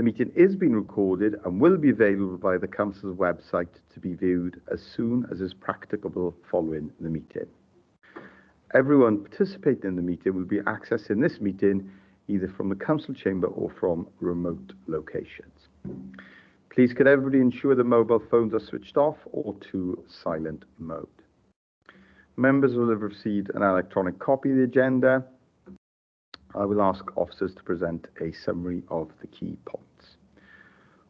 The meeting is being recorded and will be available via the Council's website to be viewed as soon as is practicable following the meeting. Everyone participating in the meeting will be accessing this meeting either from the Council chamber or from remote locations. Please could everybody ensure that mobile phones are switched off or to silent mode. Members will have received an electronic copy of the agenda. I will ask officers to present a summary of the key points.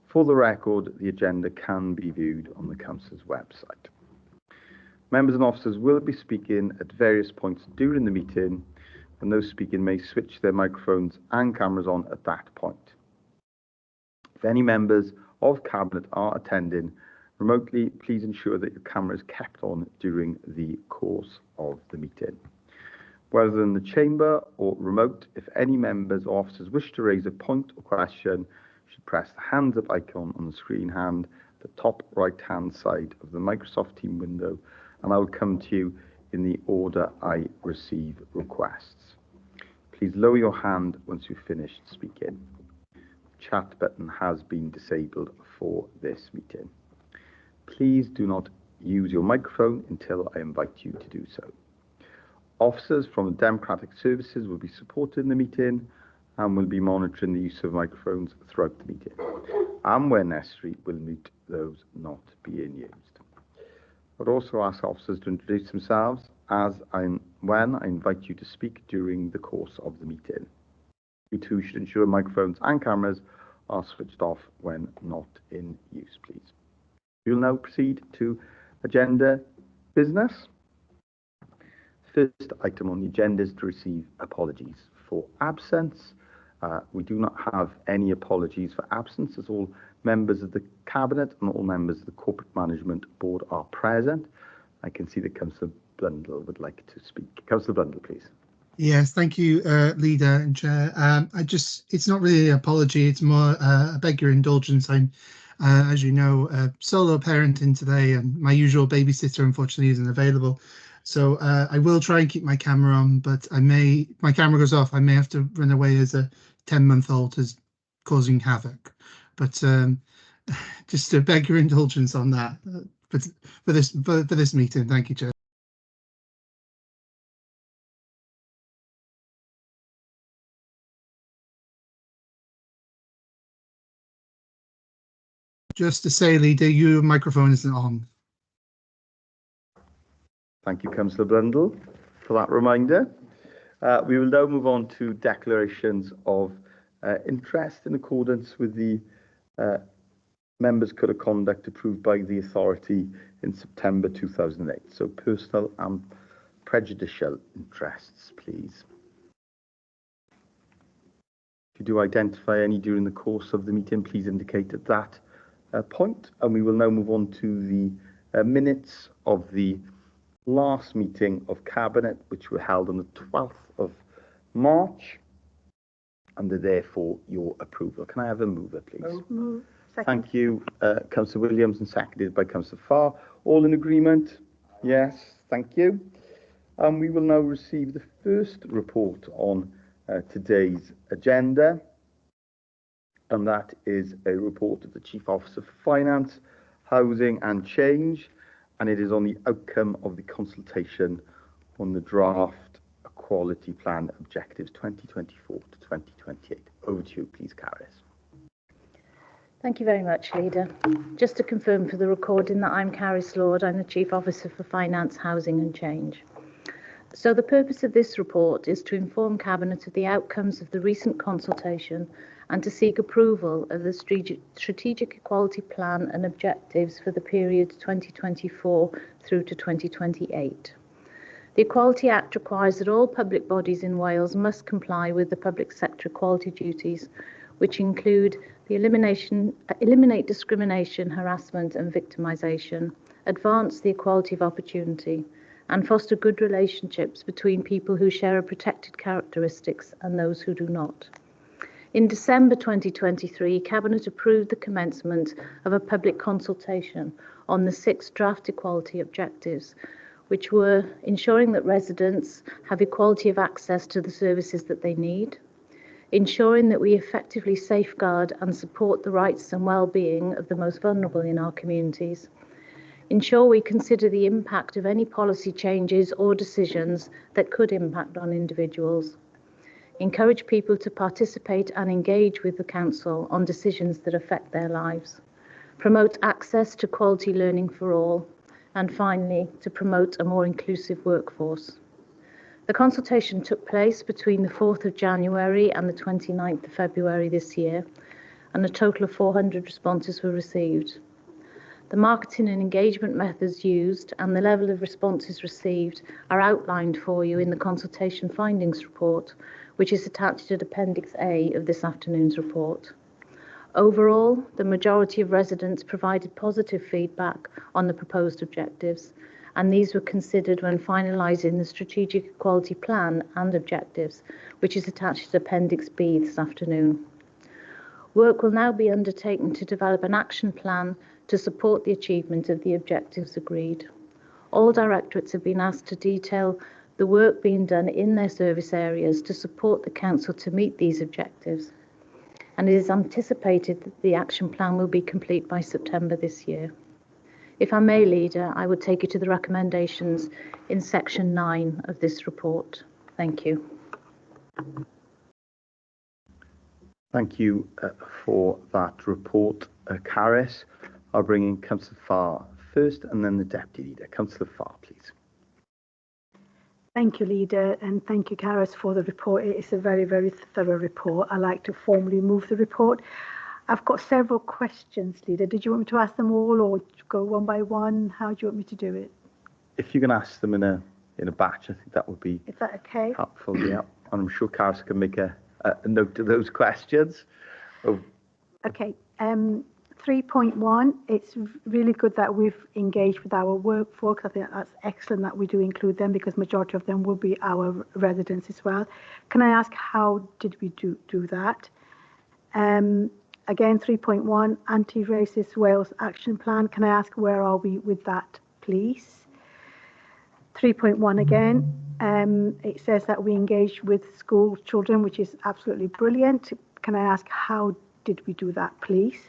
For the record, the agenda can be viewed on the Council's website. Members and officers will be speaking at various points during the meeting, and those speaking may switch their microphones and cameras on at that point. If any members of Cabinet are attending remotely, please ensure that your camera is kept on during the course of the meeting. Whether in the chamber or remote, if any members or officers wish to raise a point or question, you should press the hands up icon on the screen hand, the top right hand side of the Microsoft Teams window, and I will come to you in the order I receive requests. Please lower your hand once you've finished speaking. The chat button has been disabled for this meeting. Please do not use your microphone until I invite you to do so. Officers from the Democratic Services will be supporting the meeting and will be monitoring the use of microphones throughout the meeting, and where necessary will mute those not being used. I would also ask officers to introduce themselves when I invite you to speak during the course of the meeting. You too should ensure microphones and cameras are switched off when not in use, please. We will now proceed to agenda business. First item on the agenda is to receive apologies for absence. We do not have any apologies for absence, as all members of the Cabinet and all members of the Corporate Management Board are present. I can see that Councillor Blundell would like to speak. Councillor Blundell, please. Yes, thank you, Leader and Chair. It's not really an apology, it's more I beg your indulgence. I'm, as you know, solo parenting today, and my usual babysitter unfortunately isn't available. So I will try and keep my camera on, but if my camera goes off, I may have to run away as a 10-month-old is causing havoc. But just to beg your indulgence on that for this meeting. Thank you, Chair. Just to say, Leader, your microphone isn't on. Thank you, Councillor Blundell, for that reminder. We will now move on to declarations of interest in accordance with the Members' Code of Conduct approved by the authority in September 2008. So personal and prejudicial interests, please. If you do identify any during the course of the meeting, please indicate at that point. And we will now move on to the minutes of the last meeting of Cabinet, which were held on the 12th of March, and are therefore your approval. Can I have a mover, please? Move. Thank you, Councillor Williams, and seconded by Councillor Farr. All in agreement? Yes, thank you. And we will now receive the first report on today's agenda, and that is a report of the Chief Officer for Finance, Housing and Change, and it is on the outcome of the consultation on the draft Equality Plan Objectives 2024 to 2028. Over to you, please, Carys. Thank you very much, Leader. Just to confirm for the recording that I'm Carys Lord, I'm the Chief Officer for Finance, Housing and Change. So the purpose of this report is to inform Cabinet of the outcomes of the recent consultation and to seek approval of the Strategic Equality Plan and Objectives for the period 2024 through to 2028. The Equality Act requires that all public bodies in Wales must comply with the public sector equality duties, which include the eliminate discrimination, harassment and victimisation, advance the equality of opportunity, and foster good relationships between people who share a protected characteristics and those who do not. In December 2023, Cabinet approved the commencement of a public consultation on the 6 draft equality objectives, which were ensuring that residents have equality of access to the services that they need, ensuring that we effectively safeguard and support the rights and well-being of the most vulnerable in our communities, ensure we consider the impact of any policy changes or decisions that could impact on individuals, encourage people to participate and engage with the Council on decisions that affect their lives, promote access to quality learning for all, and finally, to promote a more inclusive workforce. The consultation took place between the 4th of January and the 29th of February this year, and a total of 400 responses were received. The marketing and engagement methods used and the level of responses received are outlined for you in the consultation findings report, which is attached at Appendix A of this afternoon's report. Overall, the majority of residents provided positive feedback on the proposed objectives, and these were considered when finalising the Strategic Equality Plan and objectives, which is attached to Appendix B this afternoon. Work will now be undertaken to develop an action plan to support the achievement of the objectives agreed. All directorates have been asked to detail the work being done in their service areas to support the Council to meet these objectives, and it is anticipated that the action plan will be complete by September this year. If I may, Leader, I would take you to the recommendations in section 9 of this report. Thank you. Thank you for that report, Carys. I'll bring in Councillor Farr first and then the Deputy Leader. Councillor Farr, please. Thank you, Leader, and thank you, Carys, for the report. It is a very, very thorough report. I'd like to formally move the report. I've got several questions, Leader. Did you want me to ask them all or go one by one? How do you want me to do it? If you can ask them in a batch, I think that would be Is that okay? helpful. Yeah, and I'm sure Carys can make a note of those questions. Oh. Okay. 3.1, it's really good that we've engaged with our workforce. I think that's excellent that we do include them because majority of them will be our residents as well. Can I ask how did we do that? Again, 3.1, Anti-Racist Wales Action Plan. Can I ask where are we with that, please? 3.1 again, it says that we engage with school children, which is absolutely brilliant. Can I ask how did we do that, please?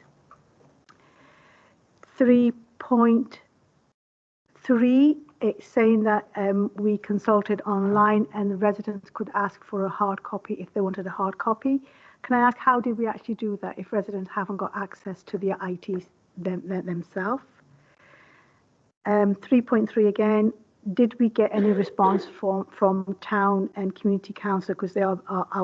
3.3, it's saying that we consulted online and the residents could ask for a hard copy if they wanted a hard copy. Can I ask how did we actually do that if residents haven't got access to their IT themselves? 3.3 again, did we get any response from town and community council because they are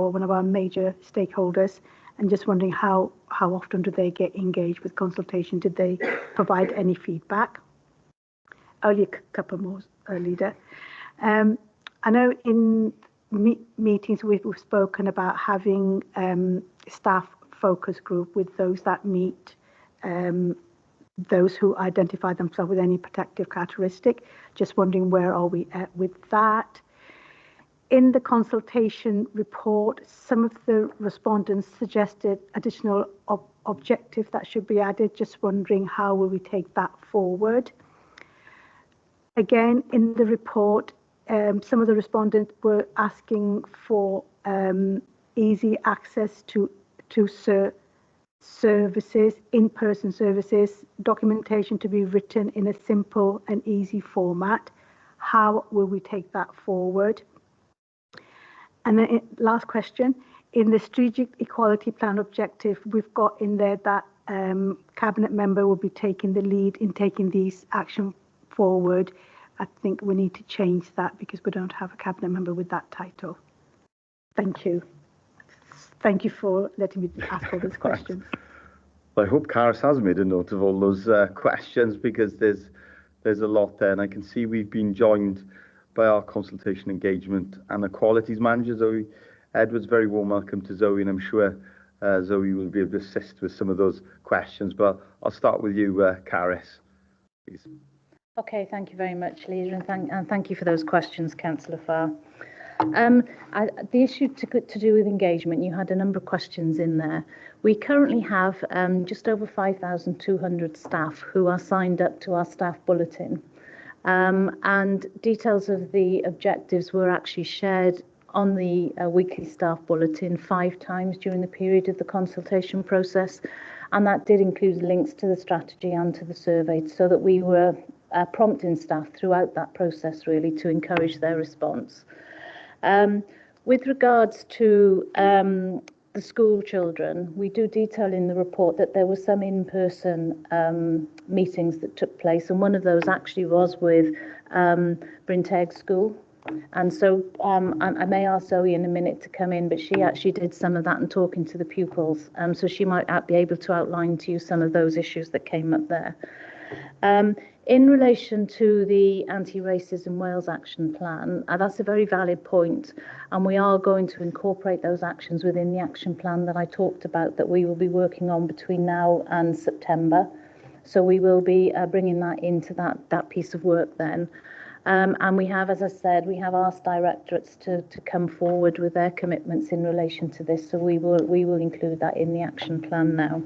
one of our major stakeholders? And just wondering how often do they get engaged with consultation? Did they provide any feedback? Only a couple more, Leader. I know in meetings we've spoken about having staff focus group with those that meet those who identify themselves with any protective characteristic. Just wondering where are we at with that? In the consultation report, some of the respondents suggested additional objectives that should be added. Just wondering how will we take that forward? Again, in the report, some of the respondents were asking for easy access to services, in-person services, documentation to be written in a simple and easy format. How will we take that forward? And then last question, in the Strategic Equality Plan objective, we've got in there that Cabinet member will be taking the lead in taking these action forward. I think we need to change that because we don't have a Cabinet member with that title. Thank you. Thank you for letting me ask all those questions. Well, I hope Carys has made a note of all those questions because there's a lot there, and I can see we've been joined by our consultation engagement and equalities manager, Zoe Edwards. Very warm welcome to Zoe, and I'm sure Zoe will be able to assist with some of those questions. But I'll start with you, Carys, please. Okay, thank you very much, Leader, and thank you for those questions, Councillor Farr. The issue to do with engagement, you had a number of questions in there. We currently have just over 5,200 staff who are signed up to our staff bulletin. And details of the objectives were actually shared on the weekly staff bulletin 5 times during the period of the consultation process, and that did include links to the strategy and to the survey, so that we were prompting staff throughout that process really to encourage their response. With regards to the school children, we do detail in the report that there were some in-person meetings that took place, and one of those actually was with Bryn Teg School. And so I may ask Zoe in a minute to come in, but she actually did some of that and talking to the pupils. So she might be able to outline to you some of those issues that came up there. In relation to the Anti-Racism Wales Action Plan, that's a very valid point, and we are going to incorporate those actions within the action plan that I talked about that we will be working on between now and September. So we will be bringing that into that piece of work then. And we have, as I said, we have asked directorates to come forward with their commitments in relation to this, so we will include that in the action plan now.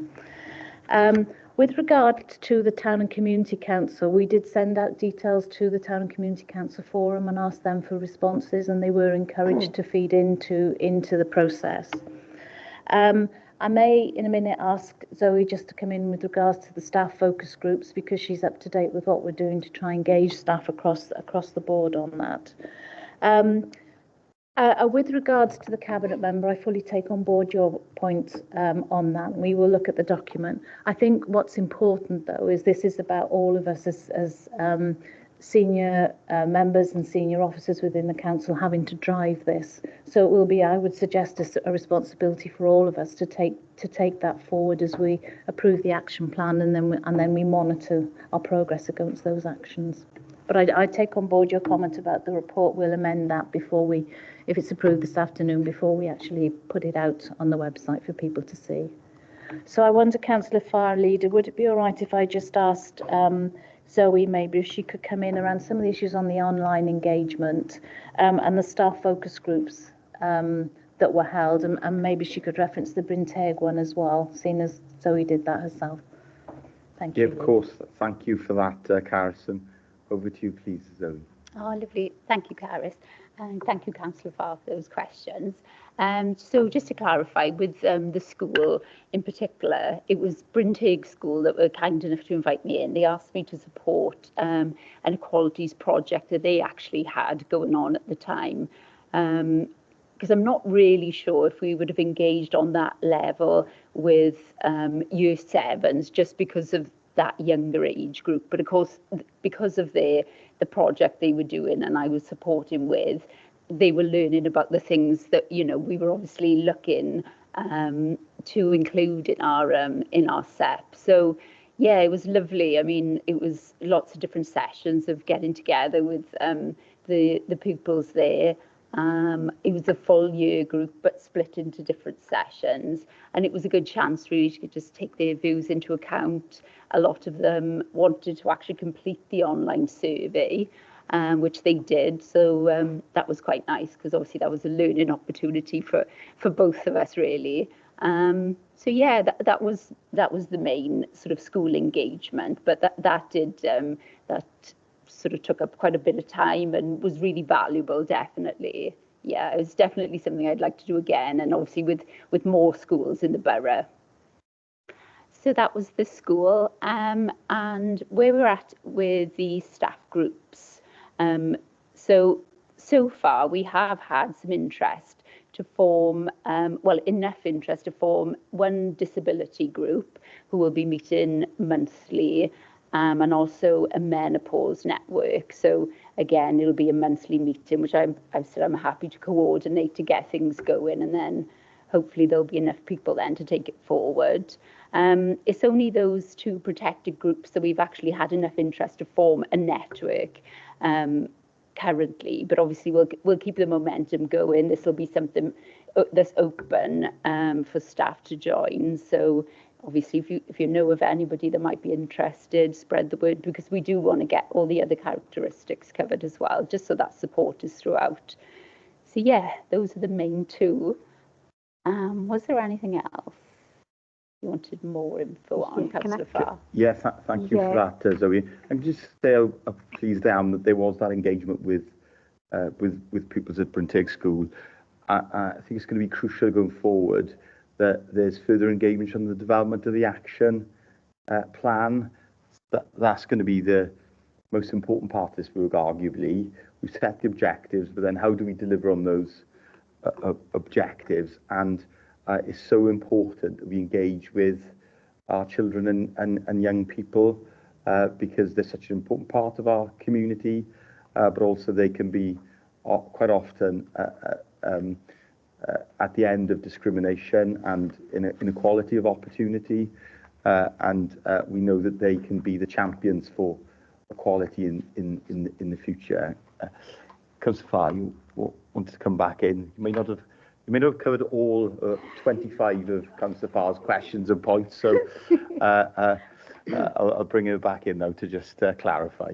With regard to the Town and Community Council, we did send out details to the Town and Community Council Forum and asked them for responses, and they were encouraged to feed into the process. I may, in a minute, ask Zoe just to come in with regards to the staff focus groups, because she's up to date with what we're doing to try and engage staff across the board on that. With regards to the Cabinet member, I fully take on board your point on that. We will look at the document. I think what's important, though, is this is about all of us as senior members and senior officers within the council having to drive this. So it will be, I would suggest, a responsibility for all of us to take that forward as we approve the action plan, and then we monitor our progress against those actions. But I take on board your comment about the report. We'll amend that before we, if it's approved this afternoon, before we actually put it out on the website for people to see. So I wonder, Councillor Farr, Leader, would it be all right if I just asked Zoe maybe if she could come in around some of the issues on the online engagement and the staff focus groups that were held, and maybe she could reference the Bryn Teg one as well, seeing as Zoe did that herself. Thank you. Yeah, of course. Thank you for that, Carison. Over to you, please, Zoe. Oh, lovely. Thank you, Caris. And thank you, Councillor Farr, for those questions. So just to clarify, with the school in particular, it was Bryn Teg School that were kind enough to invite me in. They asked me to support an equalities project that they actually had going on at the time. Because I'm not really sure if we would have engaged on that level with year sevens, just because of that younger age group. But of course, because of the project they were doing and I was supporting with, they were learning about the things that, you know, we were obviously looking to include in our SEP. So yeah, it was lovely. I mean, it was lots of different sessions of getting together with the pupils there. It was a full year group, but split into different sessions, and it was a good chance really to just take their views into account. A lot of them wanted to actually complete the online survey, which they did, so that was quite nice, because obviously that was a learning opportunity for both of us really. So yeah, that was the main sort of school engagement, but that did that sort of took up quite a bit of time and was really valuable, definitely. Yeah, it was definitely something I'd like to do again, and obviously with more schools in the borough. So that was the school, and where we're at with the staff groups. So far we have had some interest to form, well, enough interest to form one disability group who will be meeting monthly, and also a menopause network. So again, it'll be a monthly meeting, which I've said I'm happy to coordinate to get things going, and then hopefully there'll be enough people then to take it forward. It's only those two protected groups that we've actually had enough interest to form a network currently, but obviously we'll keep the momentum going. This will be something that's open for staff to join. So obviously, if you know of anybody that might be interested, spread the word, because we do want to get all the other characteristics covered as well, just so that support is throughout. So yeah, those are the main two. Was there anything else you wanted more info on, Councillor Farr? Yes, thank you for that, Zoe. I can just say, please, down that there was that engagement with pupils at Bryn Teg School. I think it's going to be crucial going forward that there's further engagement on the development of the action plan. That's going to be the most important part of this work, arguably. We've set the objectives, but then how do we deliver on those objectives? And it's so important that we engage with our children and young people because they're such an important part of our community, but also they can be quite often at the end of discrimination and inequality of opportunity. And we know that they can be the champions for equality in the future. Councillor Farr, you wanted to come back in. You may not have covered all 25 of Councillor Farr's questions and points, so I'll bring her back in now to just clarify.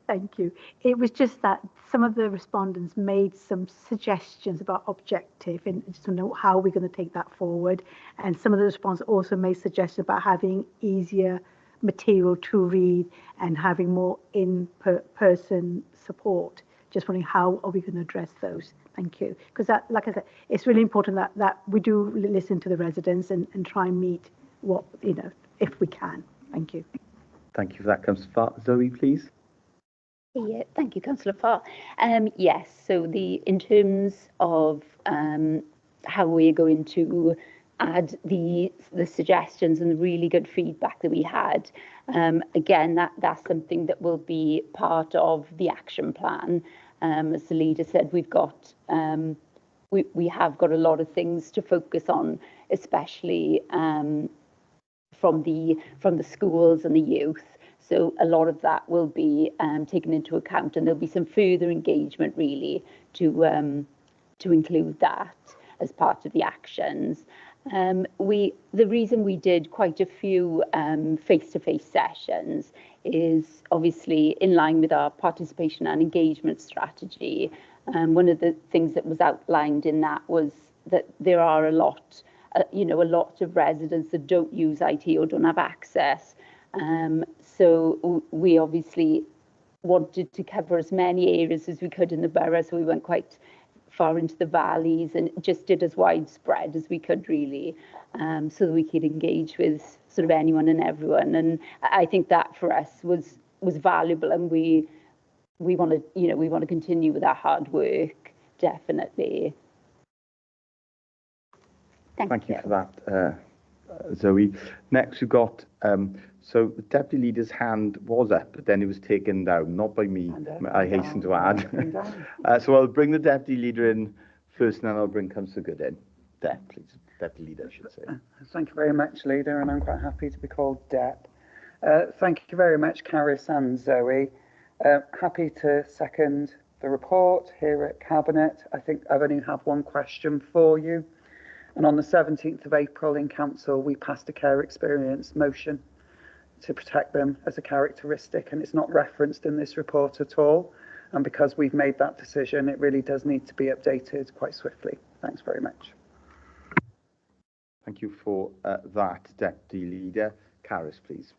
Thank you. It was just that some of the respondents made some suggestions about objective and just to know how we're going to take that forward. And some of the respondents also made suggestions about having easier material to read and having more in-person support. Just wondering how are we going to address those? Thank you. Because that, like I said, it's really important that we do listen to the residents and try and meet what, if we can. Thank you. Thank you for that, Councillor Farr. Zoe, please. Yeah, thank you, Councillor Farr. Yes, so in terms of how we're going to add the suggestions and the really good feedback that we had, again, that's something that will be part of the action plan. As the leader said, we've got we have got a lot of things to focus on, especially from the schools and the youth. So a lot of that will be taken into account, and there'll be some further engagement really to include that as part of the actions. The reason we did quite a few face-to-face sessions is obviously in line with our participation and engagement strategy. One of the things that was outlined in that was that there are a lot of residents that don't use IT or don't have access. So we obviously wanted to cover as many areas as we could in the borough, so we went quite far into the valleys and just did as widespread as we could really, so that we could engage with sort of anyone and everyone. And I think that for us was valuable, and we want to continue with our hard work, definitely. Thank you for that, Zoe. Next, we've got, so the Deputy Leader's hand was up, but then it was taken down, not by me, I hasten to add. So I'll bring the Deputy Leader in first, and then I'll bring Councillor Good in. Please. Deputy Leader, I should say. Thank you very much, Leader, and I'm quite happy to be called Dep. Thank you very much, Carys and Zoe. Happy to second the report here at Cabinet. I think I've only have one question for you. And on the 17th of April in Council, we passed a care experience motion to protect them as a characteristic, and it's not referenced in this report at all. And because we've made that decision, it really does need to be updated quite swiftly. Thanks very much. Thank you for that, Deputy Leader. Carys, please.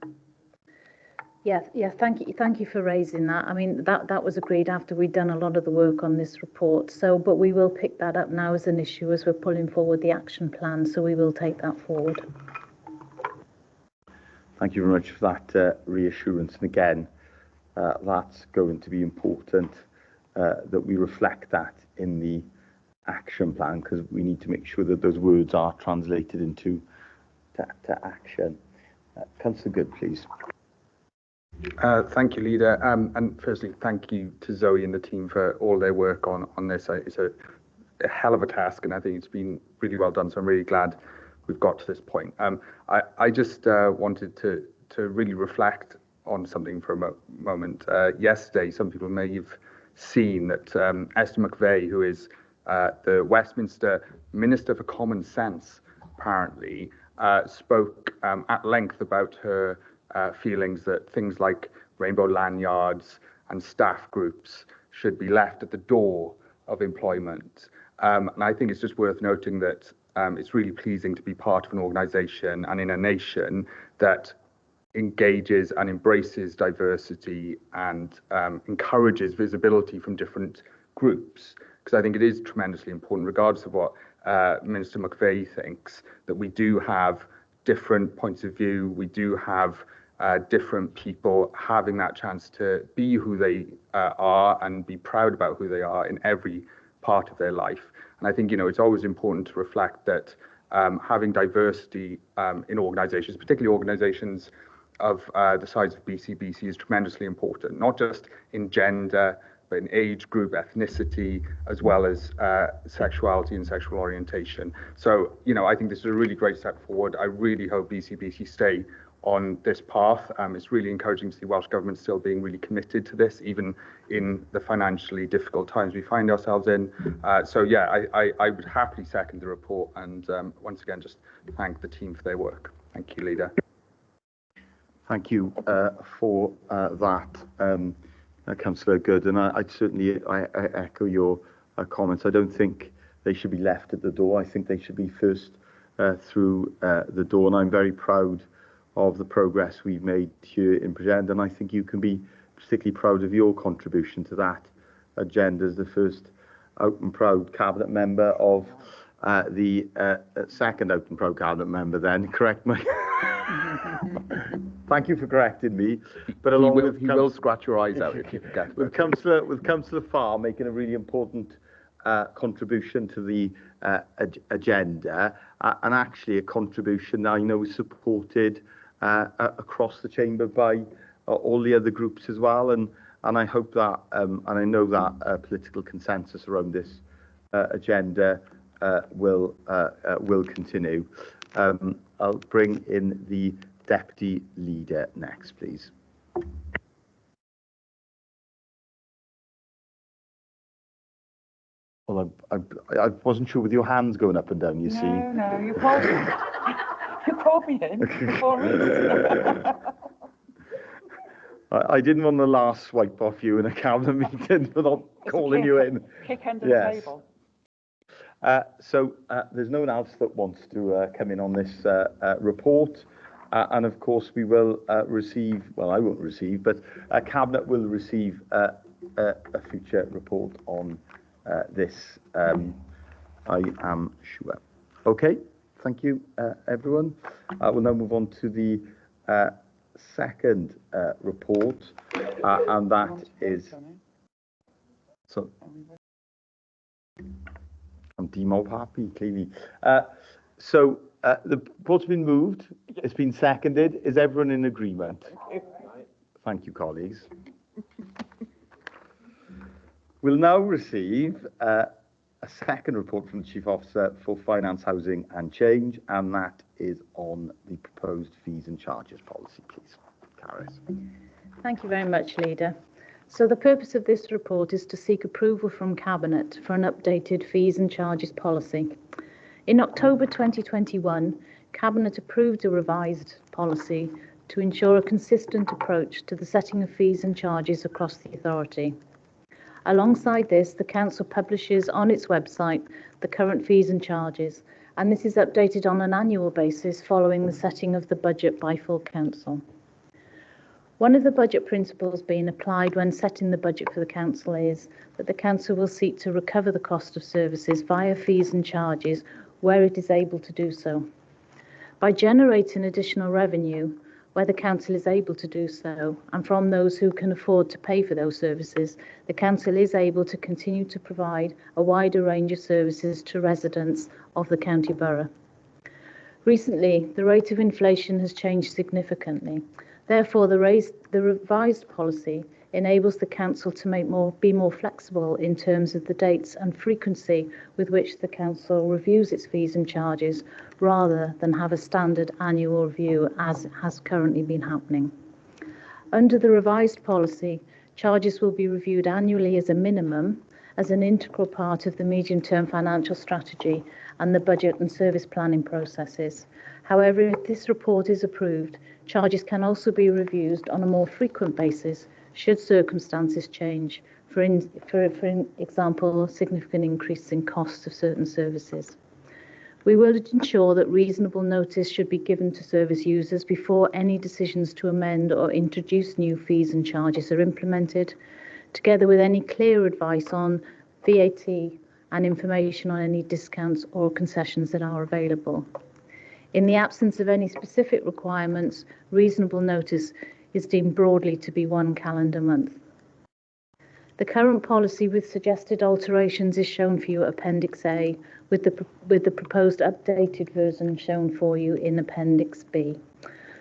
Yes, thank you for raising that. I mean, that was agreed after we'd done a lot of the work on this report. So, but we will pick that up now as an issue as we're pulling forward the action plan. So we will take that forward. Thank you very much for that reassurance. And again, that's going to be important that we reflect that in the action plan, because we need to make sure that those words are translated into to action. Councillor Good, please. Thank you, Leader. And firstly, thank you to Zoe and the team for all their work on this. It's a hell of a task, and I think it's been really well done. So I'm really glad we've got to this point. I just wanted to really reflect on something for a moment. Yesterday, some people may have seen that Esther McVey, who is the Westminster Minister for Common Sense, apparently spoke at length about her feelings that things like rainbow lanyards and staff groups should be left at the door of employment. And I think it's just worth noting that it's really pleasing to be part of an organisation and in a nation that engages and embraces diversity and encourages visibility from different groups. because I think it is tremendously important, regardless of what Minister McVeigh thinks, that we do have different points of view. We do have different people having that chance to be who they are and be proud about who they are in every part of their life. And I think, it's always important to reflect that having diversity in organisations, particularly organisations of the size of BCBC, is tremendously important, not just in gender, but in age group, ethnicity, as well as sexuality and sexual orientation. So, I think this is a really great step forward. I really hope BCBC stay on this path. It's really encouraging to see Welsh Government still being really committed to this, even in the financially difficult times we find ourselves in. So yeah, I would happily second the report, and once again, just thank the team for their work. Thank you, Leader. Thank you for that, Councillor Good, and I certainly echo your comments. I don't think they should be left at the door. I think they should be first through the door, and I'm very proud of the progress we've made here in Bridgend, and I think you can be particularly proud of your contribution to that agenda as the first out and proud cabinet member of the second out and proud cabinet member. Then correct me. Thank you for correcting me. But along with he will scratch your eyes out if you forget. With Councillor Farr making a really important contribution to the agenda, and actually a contribution I know is supported across the chamber by all the other groups as well, and I hope that and I know that political consensus around this agenda will continue. I'll bring in the Deputy Leader next, please. Well, I wasn't sure with your hands going up and down, you see. No, you called me in before me. I didn't want the last swipe off you in a cabinet meeting for not calling you in. Kick under the table. So there's no one else that wants to come in on this report. And of course we will receive, well, I won't receive, but Cabinet will receive a future report on this, I am sure. Okay, thank you, everyone. We'll now move on to the second report, and that is... So, I'm demob happy, clearly. So the report's been moved, it's been seconded. Is everyone in agreement? Thank you, colleagues. We'll now receive a second report from the Chief Officer for Finance, Housing and Change, and that is on the proposed fees and charges policy, please. Carys. Thank you very much, Leader. So the purpose of this report is to seek approval from Cabinet for an updated fees and charges policy. In October 2021, Cabinet approved a revised policy to ensure a consistent approach to the setting of fees and charges across the authority. Alongside this, the Council publishes on its website the current fees and charges, and this is updated on an annual basis following the setting of the budget by full Council. One of the budget principles being applied when setting the budget for the Council is that the Council will seek to recover the cost of services via fees and charges where it is able to do so. By generating additional revenue where the Council is able to do so, and from those who can afford to pay for those services, the Council is able to continue to provide a wider range of services to residents of the county borough. Recently, the rate of inflation has changed significantly. Therefore, the revised policy enables the Council to be more flexible in terms of the dates and frequency with which the Council reviews its fees and charges, rather than have a standard annual review as has currently been happening. Under the revised policy, charges will be reviewed annually as a minimum, as an integral part of the medium-term financial strategy and the budget and service planning processes. However, if this report is approved, charges can also be reviewed on a more frequent basis should circumstances change, for example, significant increase in costs of certain services. We will ensure that reasonable notice should be given to service users before any decisions to amend or introduce new fees and charges are implemented, together with any clear advice on VAT, and information on any discounts or concessions that are available. In the absence of any specific requirements, reasonable notice is deemed broadly to be 1 calendar month. The current policy with suggested alterations is shown for you at Appendix A, with the proposed updated version shown for you in Appendix B.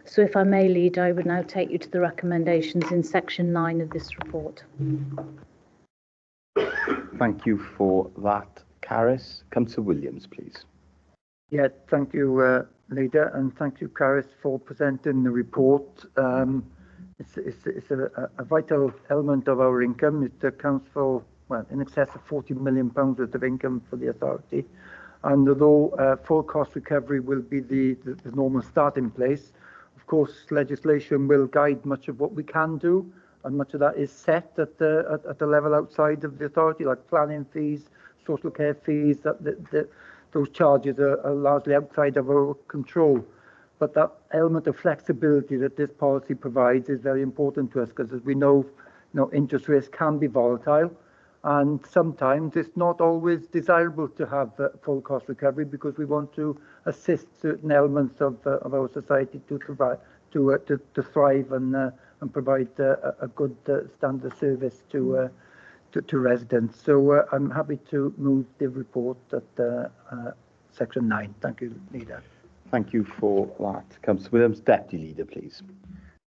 So if I may, Leader, I would now take you to the recommendations in Section 9 of this report. Thank you for that, Carys. Councillor Williams, please. Yeah, thank you, Leader, and thank you, Carys, for presenting the report. It's a vital element of our income. It accounts for, well, in excess of £40 million worth of income for the authority. And although full cost recovery will be the normal starting place, of course, legislation will guide much of what we can do, and much of that is set at the level outside of the authority, like planning fees, social care fees. Those charges are largely outside of our control. But that element of flexibility that this policy provides is very important to us, because as we know, interest rates can be volatile, and sometimes it's not always desirable to have full cost recovery, because we want to assist certain elements of our society to thrive and provide a good standard service to residents. So I'm happy to move the report at Section 9. Thank you, Leader. Thank you for that. Councillor Williams, Deputy Leader, please.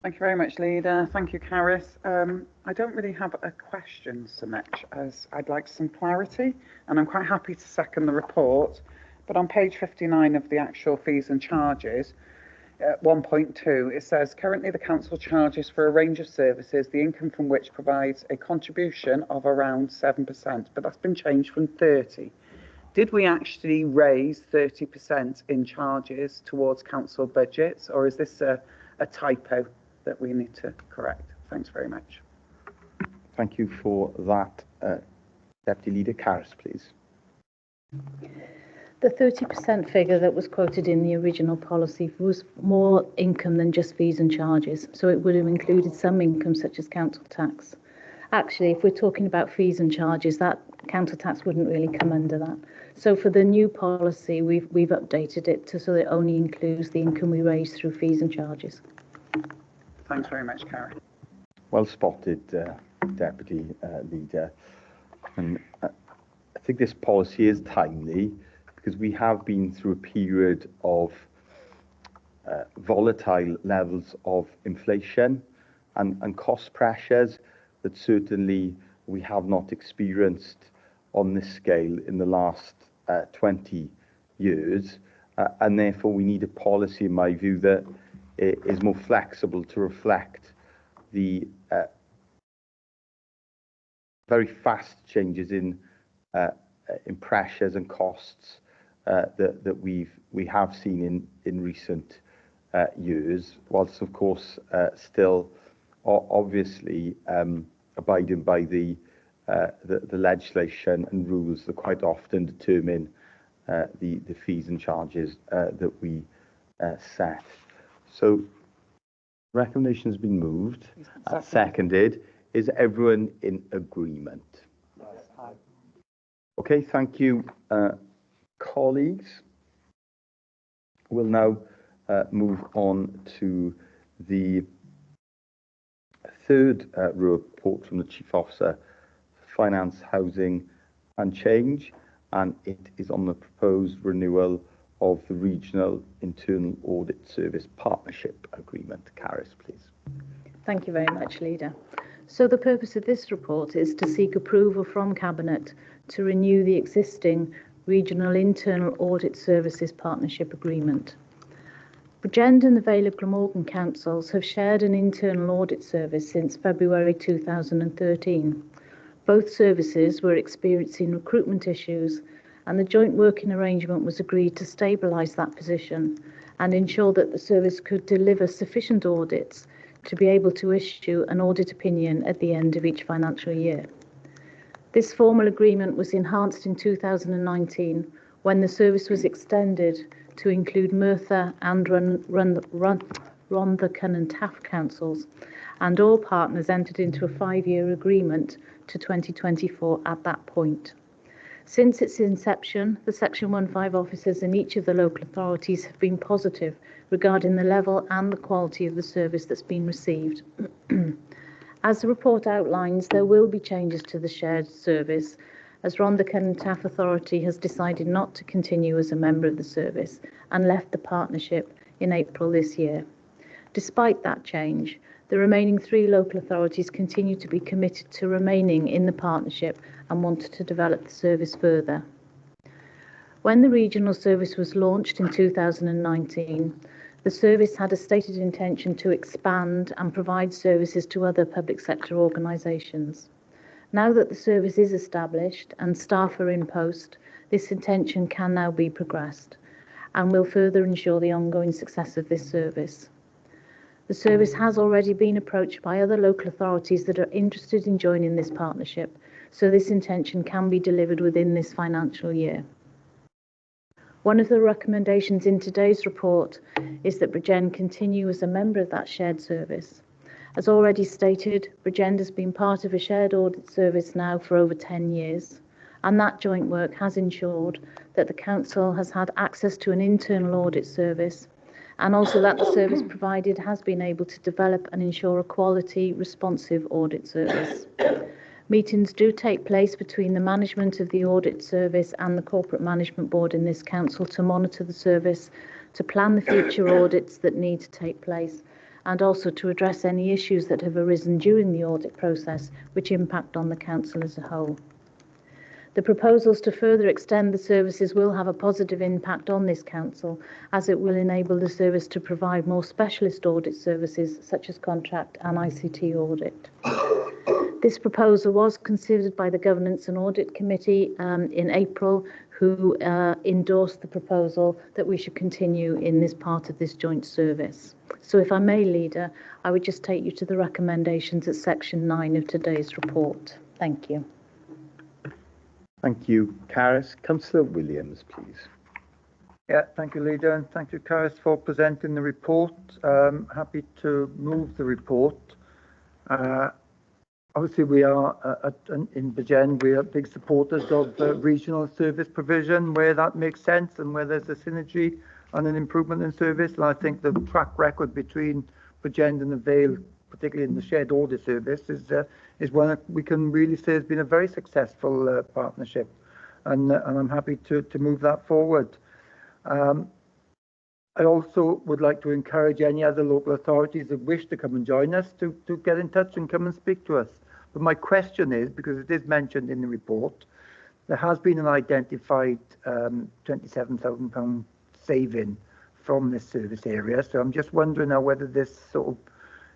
Thank you very much, Leader. Thank you, Carys. I don't really have a question so much as I'd like some clarity, and I'm quite happy to second the report. But on page 59 of the actual fees and charges, 1.2, it says, currently the council charges for a range of services, the income from which provides a contribution of around 7%, but that's been changed from 30. Did we actually raise 30% in charges towards council budgets, or is this a typo that we need to correct? Thanks very much. Thank you for that. Deputy Leader Carys, please. The 30% figure that was quoted in the original policy was more income than just fees and charges, so it would have included some income such as council tax. Actually, if we're talking about fees and charges, that council tax wouldn't really come under that. So for the new policy, we've updated it so that it only includes the income we raise through fees and charges. Thanks very much, Karen. Well spotted, Deputy Leader. And I think this policy is timely, because we have been through a period of volatile levels of inflation and cost pressures that certainly we have not experienced on this scale in the last 20 years. And therefore we need a policy, in my view, that is more flexible to reflect the very fast changes in pressures and costs that we have seen in recent years, whilst of course still obviously abiding by the legislation and rules that quite often determine the fees and charges that we set. So recommendation has been moved, seconded. Is everyone in agreement? Yes. Okay, thank you, colleagues. We'll now move on to the third report from the Chief Officer for Finance, Housing and Change, and it is on the proposed renewal of the Regional Internal Audit Service Partnership Agreement. Carys, please. Thank you very much, Leader. So the purpose of this report is to seek approval from Cabinet to renew the existing Regional Internal Audit Services Partnership Agreement. Bridgend and the Vale of Glamorgan councils have shared an internal audit service since February 2013. Both services were experiencing recruitment issues, and the joint working arrangement was agreed to stabilise that position and ensure that the service could deliver sufficient audits to be able to issue an audit opinion at the end of each financial year. This formal agreement was enhanced in 2019 when the service was extended to include Merthyr and Rhondda and Taff councils, and all partners entered into a 5-year agreement to 2024 at that point. Since its inception, the Section 15 officers in each of the local authorities have been positive regarding the level and the quality of the service that's been received. As the report outlines, there will be changes to the shared service, as Rhondda Cynon Taf Authority has decided not to continue as a member of the service and left the partnership in April this year. Despite that change, the remaining 3 local authorities continue to be committed to remaining in the partnership and want to develop the service further. When the regional service was launched in 2019, the service had a stated intention to expand and provide services to other public sector organisations. Now that the service is established and staff are in post, this intention can now be progressed and will further ensure the ongoing success of this service. The service has already been approached by other local authorities that are interested in joining this partnership, so this intention can be delivered within this financial year. One of the recommendations in today's report is that Bridgend continue as a member of that shared service. As already stated, Bridgend has been part of a shared audit service now for over 10 years, and that joint work has ensured that the Council has had access to an internal audit service, and also that the service provided has been able to develop and ensure a quality, responsive audit service. Meetings do take place between the management of the audit service and the corporate management board in this council to monitor the service, to plan the future audits that need to take place, and also to address any issues that have arisen during the audit process which impact on the council as a whole. The proposals to further extend the services will have a positive impact on this council, as it will enable the service to provide more specialist audit services such as contract and ICT audit. This proposal was considered by the Governance and Audit Committee in April, who endorsed the proposal that we should continue in this part of this joint service. So if I may, Leader, I would just take you to the recommendations at section 9 of today's report. Thank you. Thank you, Caris. Councillor Williams, please. Yeah, thank you, Leader, and thank you, Caris, for presenting the report. Happy to move the report. Obviously, we are in Bridgend, we are big supporters of regional service provision where that makes sense and where there's a synergy and an improvement in service. And I think the track record between Bridgend and the Vale, particularly in the shared audit service, is one that we can really say has been a very successful partnership, and I'm happy to move that forward. I also would like to encourage any other local authorities that wish to come and join us to get in touch and come and speak to us. But my question is, because it is mentioned in the report, there has been an identified £27,000 saving from this service area. So I'm just wondering now whether this sort of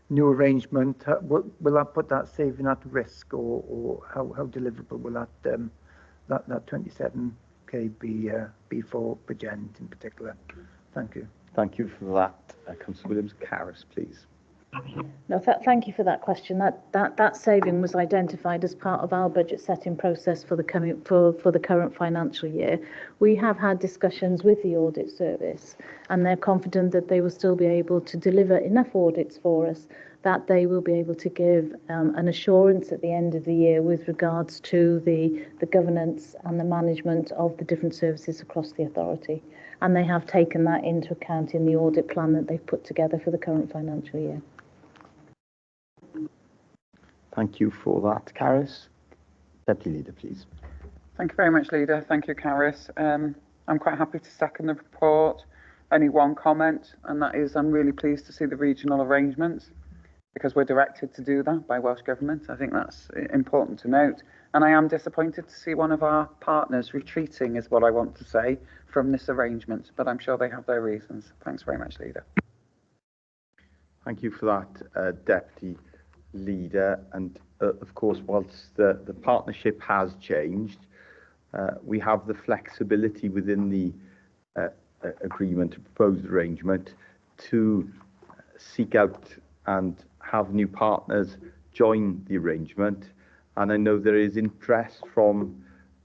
new arrangement will that put that saving at risk, or how deliverable will that 27k be for Bridgend in particular? Thank you. Thank you for that. Councillor Williams. Caris, please. No, thank you for that question. That saving was identified as part of our budget setting process for the current financial year. We have had discussions with the audit service, and they're confident that they will still be able to deliver enough audits for us, that they will be able to give an assurance at the end of the year with regards to the governance and the management of the different services across the authority. And they have taken that into account in the audit plan that they've put together for the current financial year. Thank you for that, Caris. Deputy Leader, please. Thank you very much, Leader. Thank you, Caris. I'm quite happy to second the report. Only one comment, and that is I'm really pleased to see the regional arrangements, because we're directed to do that by Welsh Government. I think that's important to note. And I am disappointed to see one of our partners retreating, is what I want to say, from this arrangement, but I'm sure they have their reasons. Thanks very much, Leader. Thank you for that, Deputy Leader. And of course, whilst the partnership has changed, we have the flexibility within the agreement, proposed arrangement, to seek out and have new partners join the arrangement. And I know there is interest from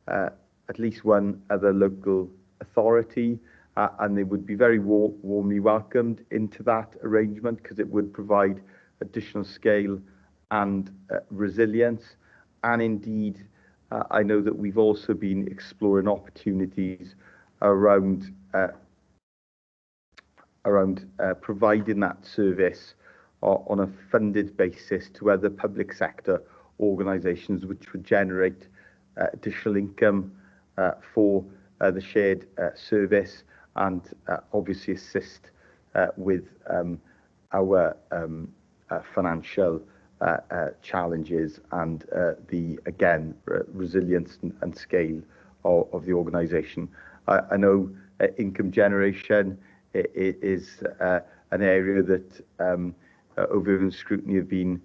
at least one other local authority, and they would be very warmly welcomed into that arrangement, because it would provide additional scale and resilience. And indeed, I know that we've also been exploring opportunities around providing that service on a funded basis to other public sector organisations, which would generate additional income for the shared service, and obviously assist with our financial challenges and the, again, resilience and scale of the organisation. I know income generation is an area that Over Scrutiny have been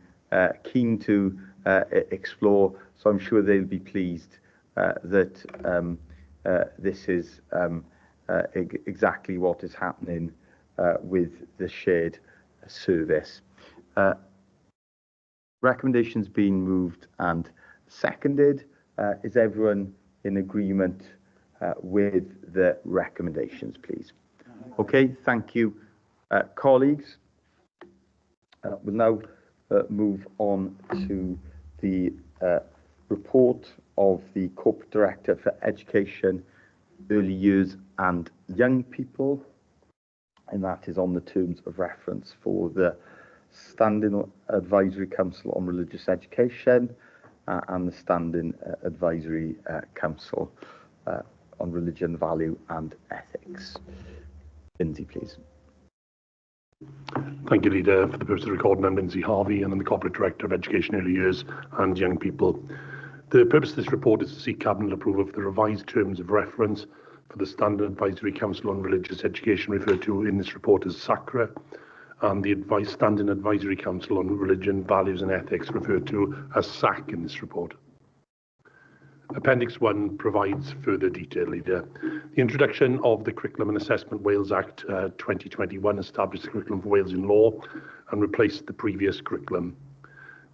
keen to explore, so I'm sure they'll be pleased that this is exactly what is happening with the shared service. Recommendations being moved and seconded. Is everyone in agreement with the recommendations, please? Okay, thank you, colleagues. We'll now move on to the report of the Corporate Director for Education, Early Years and Young People, and that is on the terms of reference for the Standing Advisory Council on Religious Education and the Standing Advisory Council on Religion, Value and Ethics. Lindsay, please. Thank you, Leader. For the purpose of the recording, I'm Lindsay Harvey, and I'm the Corporate Director of Education, Early Years and Young People. The purpose of this report is to seek Cabinet approval of the revised terms of reference for the Standing Advisory Council on Religious Education, referred to in this report as SACRA, and the Standing Advisory Council on Religion, Values and Ethics, referred to as SAC in this report. Appendix 1 provides further detail, Leader. The introduction of the Curriculum and Assessment Wales Act 2021 established the curriculum for Wales in law and replaced the previous curriculum.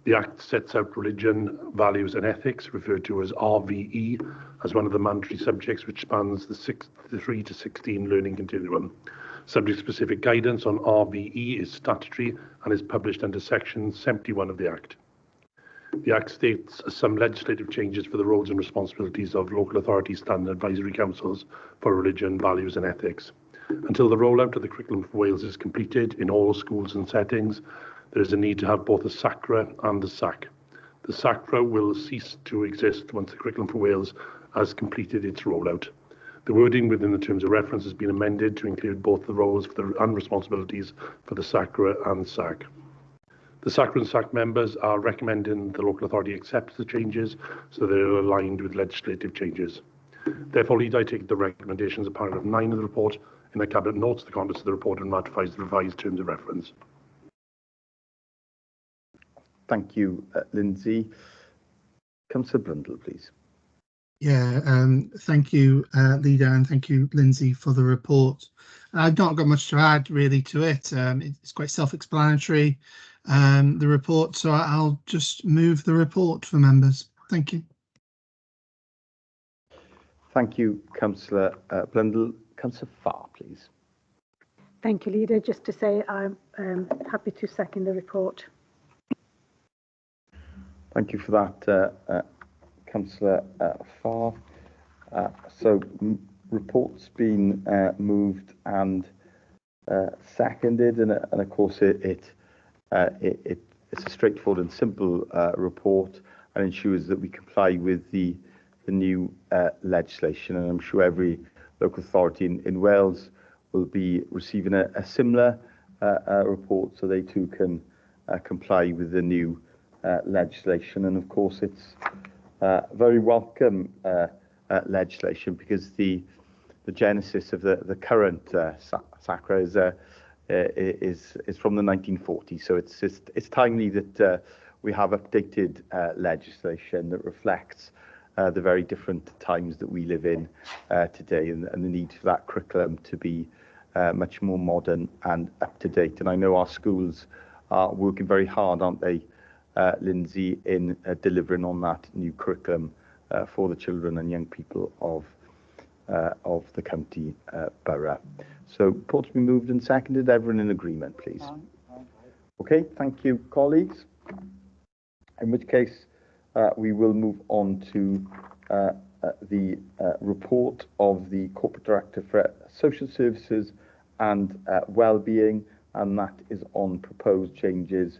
The Act sets out religion, values and ethics, referred to as RVE, as one of the mandatory subjects which spans the 3 to 16 learning continuum. Subject-specific guidance on RVE is statutory and is published under Section 71 of the Act. The Act states some legislative changes for the roles and responsibilities of local authority standing advisory councils for religion, values and ethics. Until the rollout of the Curriculum for Wales is completed in all schools and settings, there is a need to have both a SACRA and a SAC. The SACRA will cease to exist once the Curriculum for Wales has completed its rollout. The wording within the terms of reference has been amended to include both the roles and responsibilities for the SACRA and SAC. The SACRA and SAC members are recommending the local authority accepts the changes so they are aligned with legislative changes. Therefore, Lead, I take the recommendations of paragraph 9 of the report in the Cabinet notes the contents of the report and ratifies the revised terms of reference. Thank you, Lindsay. Councillor Brundle, please. Yeah, thank you, Leader, and thank you, Lindsay, for the report. I've not got much to add really to it. It's quite self-explanatory, the report, so I'll just move the report for members. Thank you. Thank you, Councillor Blundell. Councillor Farr, please. Thank you, Leader. Just to say I'm happy to second the report. Thank you for that, Councillor Farr. So report's been moved and seconded, and of course it's a straightforward and simple report and ensures that we comply with the new legislation, and I'm sure every local authority in Wales will be receiving a similar report so they too can comply with the new legislation. And of course it's very welcome legislation, because the genesis of the current SACRA is from the 1940s, so it's timely that we have updated legislation that reflects the very different times that we live in today, and the need for that curriculum to be much more modern and up to date. And I know our schools are working very hard, aren't they, Lindsay, in delivering on that new curriculum for the children and young people of the county borough. So report's been moved and seconded. Everyone in agreement, please? Okay, thank you, colleagues. In which case, we will move on to the report of the Corporate Director for Social Services and Wellbeing, and that is on proposed changes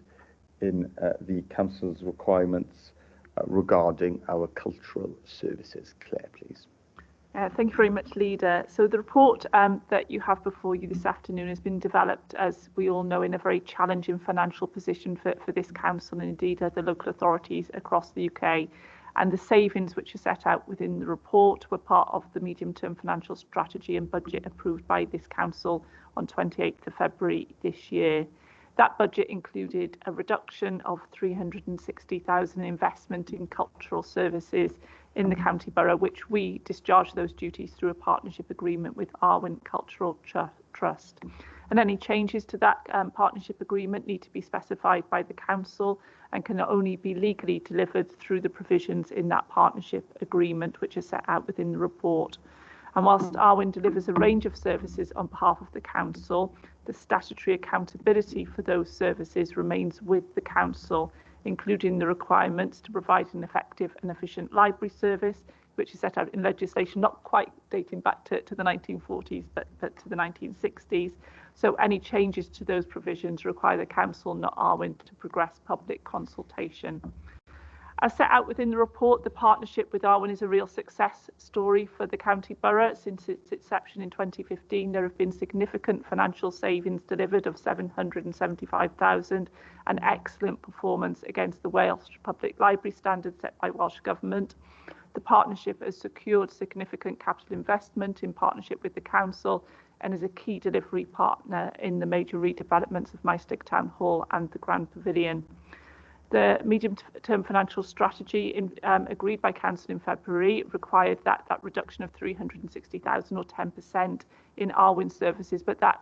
in the Council's requirements regarding our cultural services. Claire, please. Thank you very much, Leader. So the report that you have before you this afternoon has been developed, as we all know, in a very challenging financial position for this council and indeed other local authorities across the UK. And the savings which are set out within the report were part of the medium-term financial strategy and budget approved by this council on 28th of February this year. That budget included a reduction of 360,000 investment in cultural services in the county borough, which we discharged those duties through a partnership agreement with Arwen Cultural Trust. And any changes to that partnership agreement need to be specified by the council and can only be legally delivered through the provisions in that partnership agreement, which are set out within the report. And whilst Arwen delivers a range of services on behalf of the council, the statutory accountability for those services remains with the council, including the requirements to provide an effective and efficient library service, which is set out in legislation not quite dating back to the 1940s, but to the 1960s. So any changes to those provisions require the council, not Arwen, to progress public consultation. As set out within the report, the partnership with Arwen is a real success story for the county borough. Since its inception in 2015, there have been significant financial savings delivered of 775,000 and excellent performance against the Welsh Public Library standards set by Welsh Government. The partnership has secured significant capital investment in partnership with the council and is a key delivery partner in the major redevelopments of Maesteg Town Hall and the Grand Pavilion. The medium-term financial strategy agreed by Council in February required that reduction of 360,000 or 10% in Arwen services, but that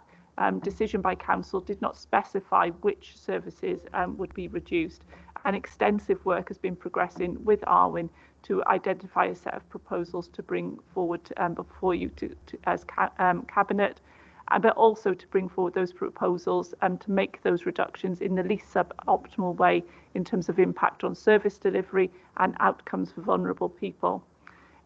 decision by Council did not specify which services would be reduced. And extensive work has been progressing with Arwen to identify a set of proposals to bring forward before you as Cabinet, but also to bring forward those proposals to make those reductions in the least suboptimal way in terms of impact on service delivery and outcomes for vulnerable people.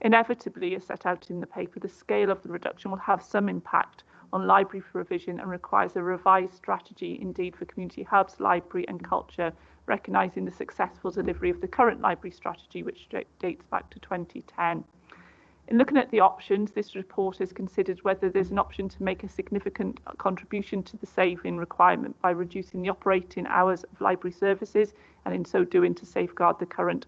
Inevitably, as set out in the paper, the scale of the reduction will have some impact on library provision and requires a revised strategy indeed for community hubs, library and culture, recognising the successful delivery of the current library strategy, which dates back to 2010. In looking at the options, this report has considered whether there's an option to make a significant contribution to the saving requirement by reducing the operating hours of library services, and in so doing to safeguard the current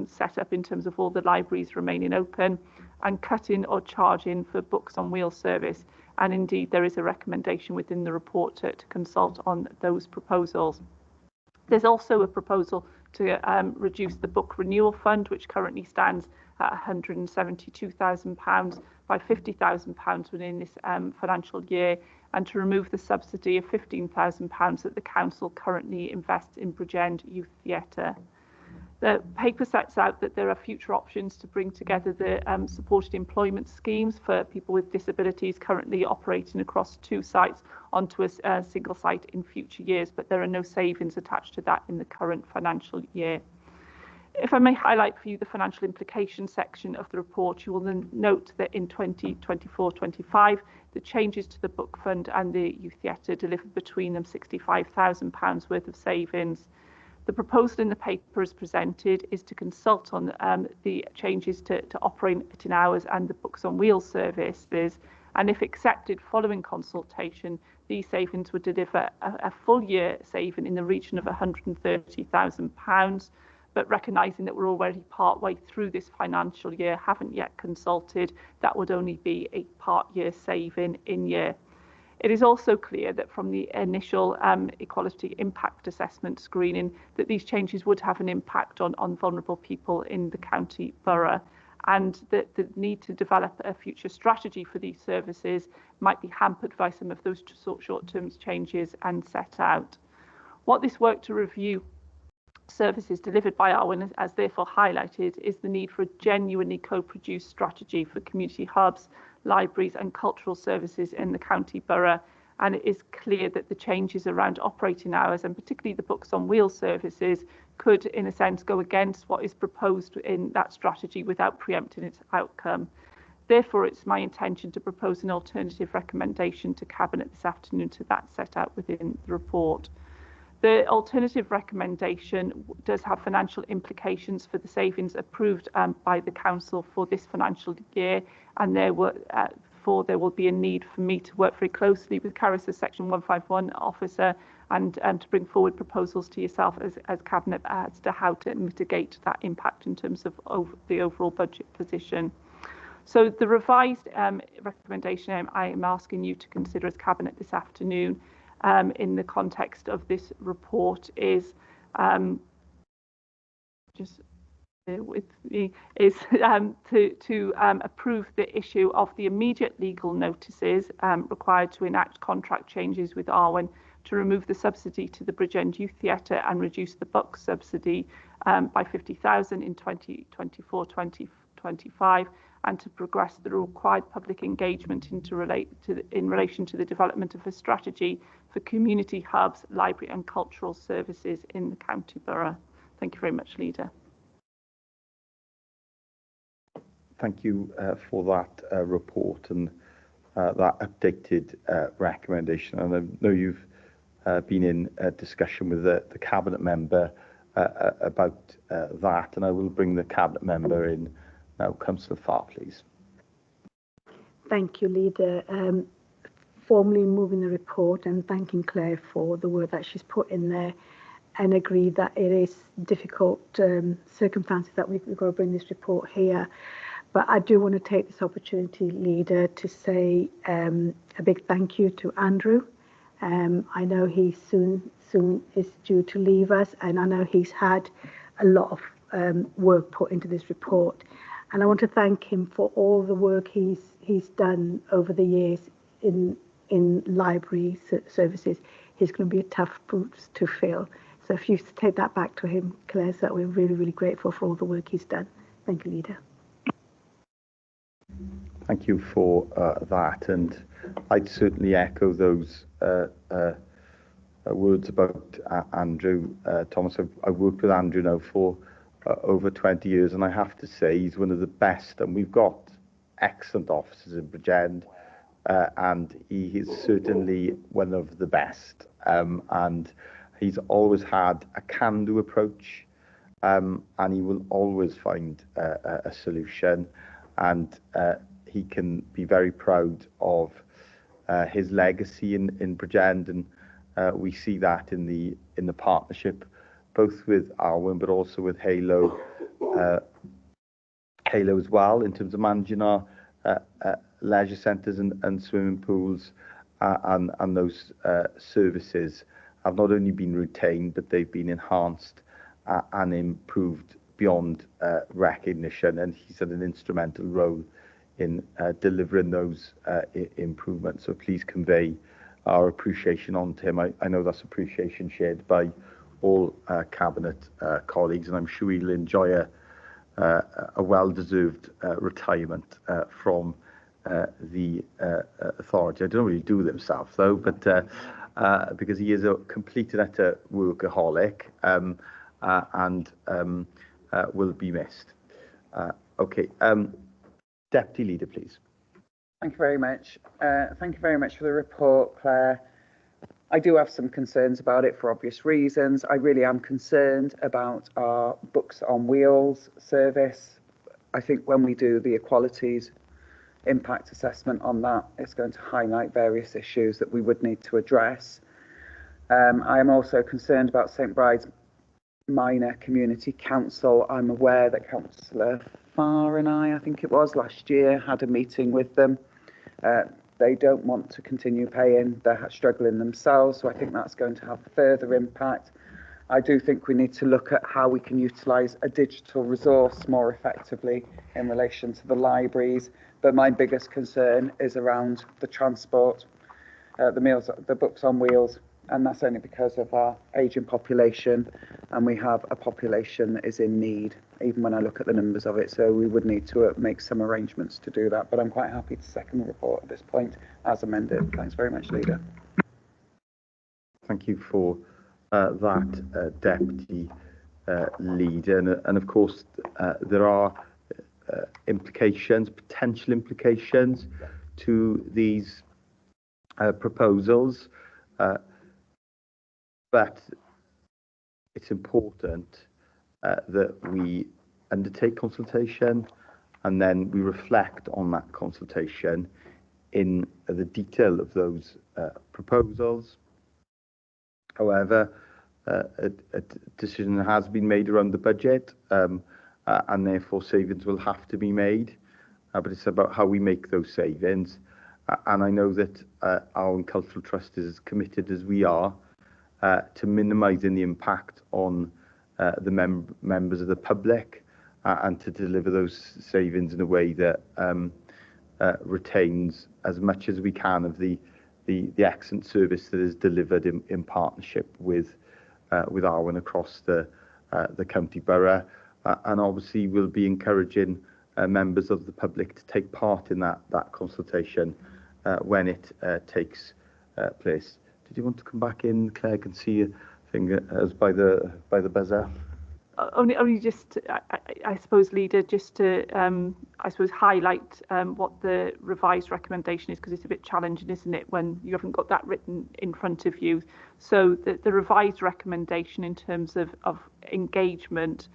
setup in terms of all the libraries remaining open, and cutting or charging for books on wheel service. And indeed, there is a recommendation within the report to consult on those proposals. There's also a proposal to reduce the book renewal fund, which currently stands at £172,000 by £50,000 within this financial year, and to remove the subsidy of £15,000 that the council currently invests in Bridgend Youth Theatre. The paper sets out that there are future options to bring together the supported employment schemes for people with disabilities currently operating across two sites onto a single site in future years, but there are no savings attached to that in the current financial year. If I may highlight for you the financial implications section of the report, you will then note that in 2024-25, the changes to the book fund and the youth theatre delivered between them £65,000 worth of savings. The proposal in the paper as presented is to consult on the changes to operating hours and the books on wheels services, and if accepted following consultation, these savings would deliver a full year saving in the region of £130,000. But recognising that we're already part way through this financial year, haven't yet consulted, that would only be a part year saving in year. It is also clear that from the initial equality impact assessment screening that these changes would have an impact on vulnerable people in the county borough, and that the need to develop a future strategy for these services might be hampered by some of those short-term changes and set out. What this work to review services delivered by Arwen has therefore highlighted is the need for a genuinely co-produced strategy for community hubs, libraries and cultural services in the county borough, and it is clear that the changes around operating hours, and particularly the Books on Wheels services, could, in a sense, go against what is proposed in that strategy without preempting its outcome. Therefore, it's my intention to propose an alternative recommendation to Cabinet this afternoon to that set out within the report. The alternative recommendation does have financial implications for the savings approved by the Council for this financial year, and there will be a need for me to work very closely with Caris as Section 151 officer and to bring forward proposals to yourself as Cabinet as to how to mitigate that impact in terms of the overall budget position. So the revised recommendation I am asking you to consider as Cabinet this afternoon in the context of this report is to approve the issue of the immediate legal notices required to enact contract changes with Arwen to remove the subsidy to the Bridgend Youth Theatre and reduce the book subsidy by 50,000 in 2024-2025, and to progress the required public engagement in relation to the development of a strategy for community hubs, library and cultural services in the county borough. Thank you very much, Leader. Thank you for that report and that updated recommendation. And I know you've been in discussion with the Cabinet member about that, and I will bring the Cabinet member in now. Councillor Farr, please. Thank you, Leader. Formally moving the report and thanking Claire for the work that she's put in there, and agree that it is difficult circumstances that we've got to bring this report here. But I do want to take this opportunity, Leader, to say a big thank you to Andrew. I know he soon is due to leave us, and I know he's had a lot of work put into this report. And I want to thank him for all the work he's done over the years in library services. He's going to be a tough boot to fill. So if you take that back to him, Claire, so that we're really, really grateful for all the work he's done. Thank you, Leader. Thank you for that, and I'd certainly echo those words about Andrew. Thomas, I've worked with Andrew now for over 20 years, and I have to say he's one of the best, and we've got excellent officers in Bridgend, and he is certainly one of the best, and he's always had a can-do approach, and he will always find a solution, and he can be very proud of his legacy in Bridgend, and we see that in the partnership, both with Arwen but also with Halo as well, in terms of managing our leisure centres and swimming pools, and those services have not only been retained, but they've been enhanced and improved beyond recognition, and he's had an instrumental role in delivering those improvements. So please convey our appreciation on to him. I know that's appreciation shared by all Cabinet colleagues, and I'm sure he'll enjoy a well-deserved retirement from the authority. I don't know what he'll do with himself though, but because he is a complete and utter workaholic, and will be missed. Okay, Deputy Leader, please. Thank you very much. Thank you very much for the report, Claire. I do have some concerns about it for obvious reasons. I really am concerned about our Books on Wheels service. I think when we do the equalities impact assessment on that, it's going to highlight various issues that we would need to address. I am also concerned about St Bride's Minor Community Council. I'm aware that Councillor Farr and I think it was last year, had a meeting with them. They don't want to continue paying, they're struggling themselves, so I think that's going to have further impact. I do think we need to look at how we can utilise a digital resource more effectively in relation to the libraries, but my biggest concern is around the transport, the Books on Wheels, and that's only because of our ageing population, and we have a population that is in need, even when I look at the numbers of it, so we would need to make some arrangements to do that, but I'm quite happy to second the report at this point as amended. Thanks very much, Leader. Thank you for that, Deputy Leader. And of course, there are potential implications to these proposals, but it's important that we undertake consultation and then we reflect on that consultation in the detail of those proposals. However, a decision has been made around the budget, and therefore savings will have to be made. But it's about how we make those savings. And I know that our Cultural Trust is as committed as we are to minimising the impact on the members of the public and to deliver those savings in a way that retains as much as we can of the excellent service that is delivered in partnership with Arwen across the county borough. And obviously we'll be encouraging members of the public to take part in that consultation when it takes place. Did you want to come back in, Claire? I can see a thing as by the buzzer. Only just, I suppose, Leader, just to, I suppose, highlight what the revised recommendation is, because it's a bit challenging, isn't it, when you haven't got that written in front of you. So the revised recommendation in terms of engagement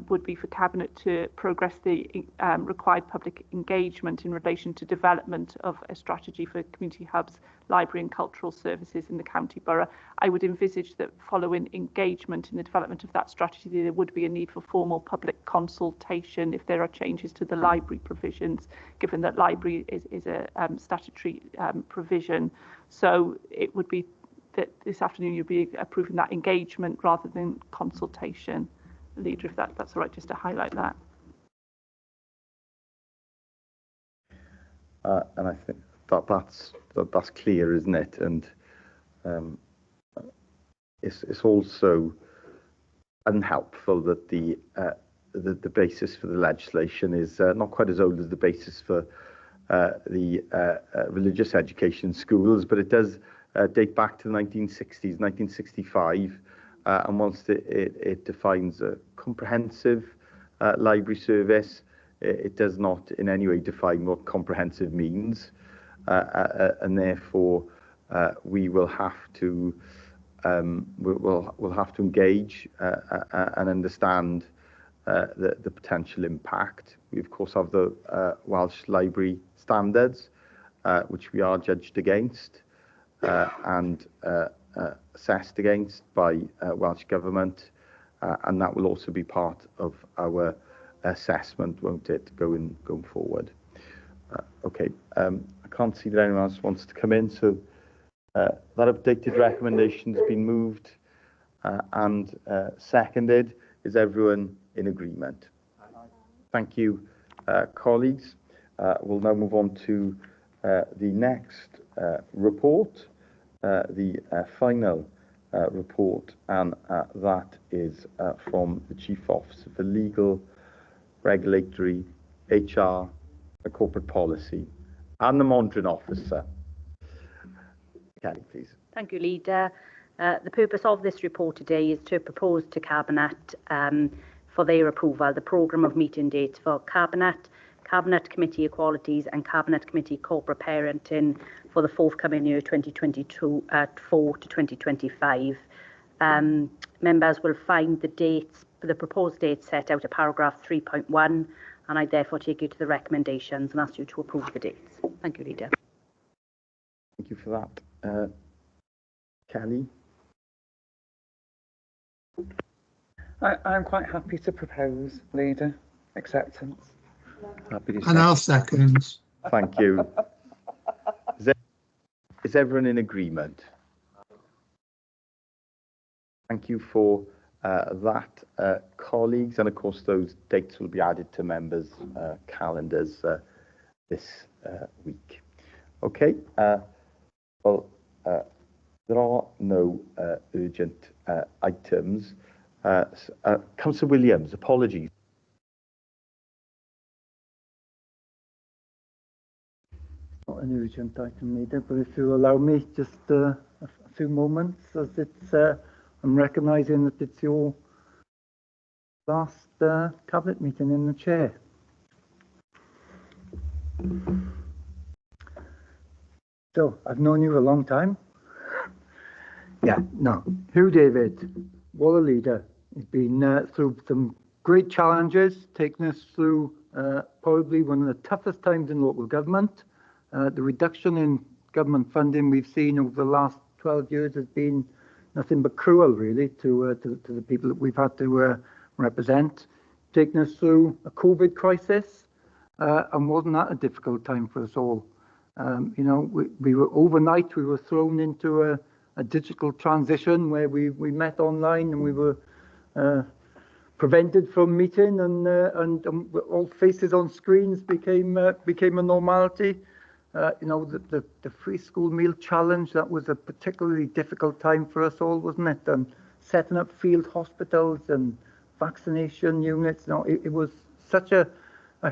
would be for Cabinet to progress the required public engagement in relation to development of a strategy for community hubs, library and cultural services in the county borough. I would envisage that following engagement in the development of that strategy, there would be a need for formal public consultation if there are changes to the library provisions, given that library is a statutory provision. So it would be that this afternoon you'd be approving that engagement rather than consultation. Leader, if that's all right, just to highlight that. And I think that's clear, isn't it? And it's also unhelpful that the basis for the legislation is not quite as old as the basis for the religious education schools, but it does date back to the 1960s, 1965. And once it defines a comprehensive library service, it does not in any way define what comprehensive means, and therefore we will have to we'll have to engage and understand the potential impact. We of course have the Welsh Library Standards, which we are judged against and assessed against by Welsh Government, and that will also be part of our assessment, won't it, going forward. Okay, I can't see that anyone else wants to come in, so that updated recommendation has been moved and seconded. Is everyone in agreement? Thank you, colleagues. We'll now move on to the next report. The final report, and that is from the Chief Officer for Legal, Regulatory, HR and Corporate Policy, and the Monitoring Officer. Kelly, please. Thank you, Leader. The purpose of this report today is to propose to Cabinet for their approval the programme of meeting dates for Cabinet Committee Equalities and Cabinet Committee Corporate Parenting for the forthcoming year 2022 at 4 to 2025. Members will find the dates, the proposed dates set out at paragraph 3.1, and I therefore take you to the recommendations and ask you to approve the dates. Thank you, Leader. Thank you for that. Kelly? I'm quite happy to propose, Leader, acceptance. And I'll second. Thank you. Is everyone in agreement? Thank you for that, colleagues. And of course, those dates will be added to members' calendars this week. Okay. Well, there are no urgent items. Councillor Williams, apologies. Not an urgent item, Leader, but if you allow me, just a few moments, as it's I'm recognising that it's your last cabinet meeting in the chair. So I've known you a long time. Yeah, no. Hugh David, what a leader. He's been through some great challenges, taking us through probably one of the toughest times in local government. The reduction in government funding we've seen over the last 12 years has been nothing but cruel, really, to the people that we've had to represent. Taking us through a COVID crisis, and wasn't that a difficult time for us all? You know, we were overnight, we were thrown into a digital transition where we met online and we were prevented from meeting, and all faces on screens became a normality. You know, the free school meal challenge, that was a particularly difficult time for us all, wasn't it? And setting up field hospitals and vaccination units. You know, it was such a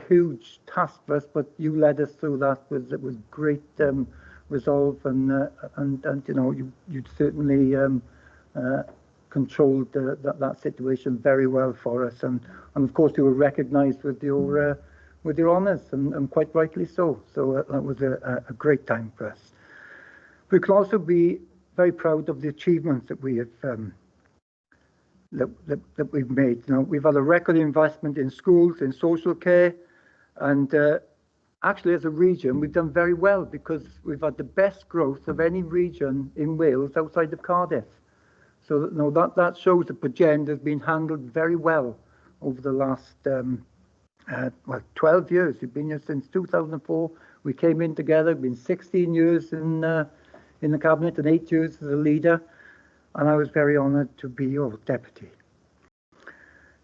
huge task for us, but you led us through that with great resolve, and you know, you certainly controlled that situation very well for us, and of course you were recognised with your honours, and quite rightly so. So that was a great time for us. We can also be very proud of the achievements that we have that we've made. You know, we've had a record investment in schools, in social care, and actually as a region we've done very well because we've had the best growth of any region in Wales outside of Cardiff. So you know, that shows that Bridgend has been handled very well over the last 12 years. We've been here since 2004. We came in together. We've been 16 years in the cabinet and 8 years as a leader, and I was very honoured to be your deputy.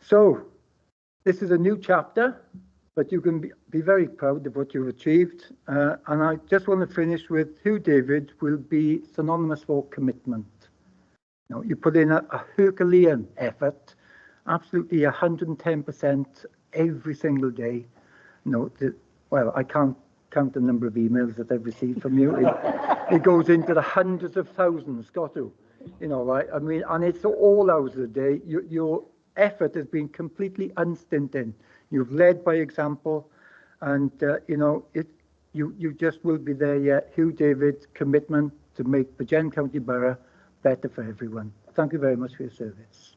So this is a new chapter, but you can be very proud of what you've achieved. And I just want to finish with Hugh David will be synonymous for commitment. You know, you put in a Herculean effort, absolutely 110% every single day. You know, well, I can't count the number of emails that I've received from you. It goes into the hundreds of thousands, got to. You know, right? I mean, and it's all hours of the day. Your effort has been completely unstinted. You've led by example, and you know, you just will be there. Yeah, Hugh David's commitment to make Bridgend County Borough better for everyone. Thank you very much for your service.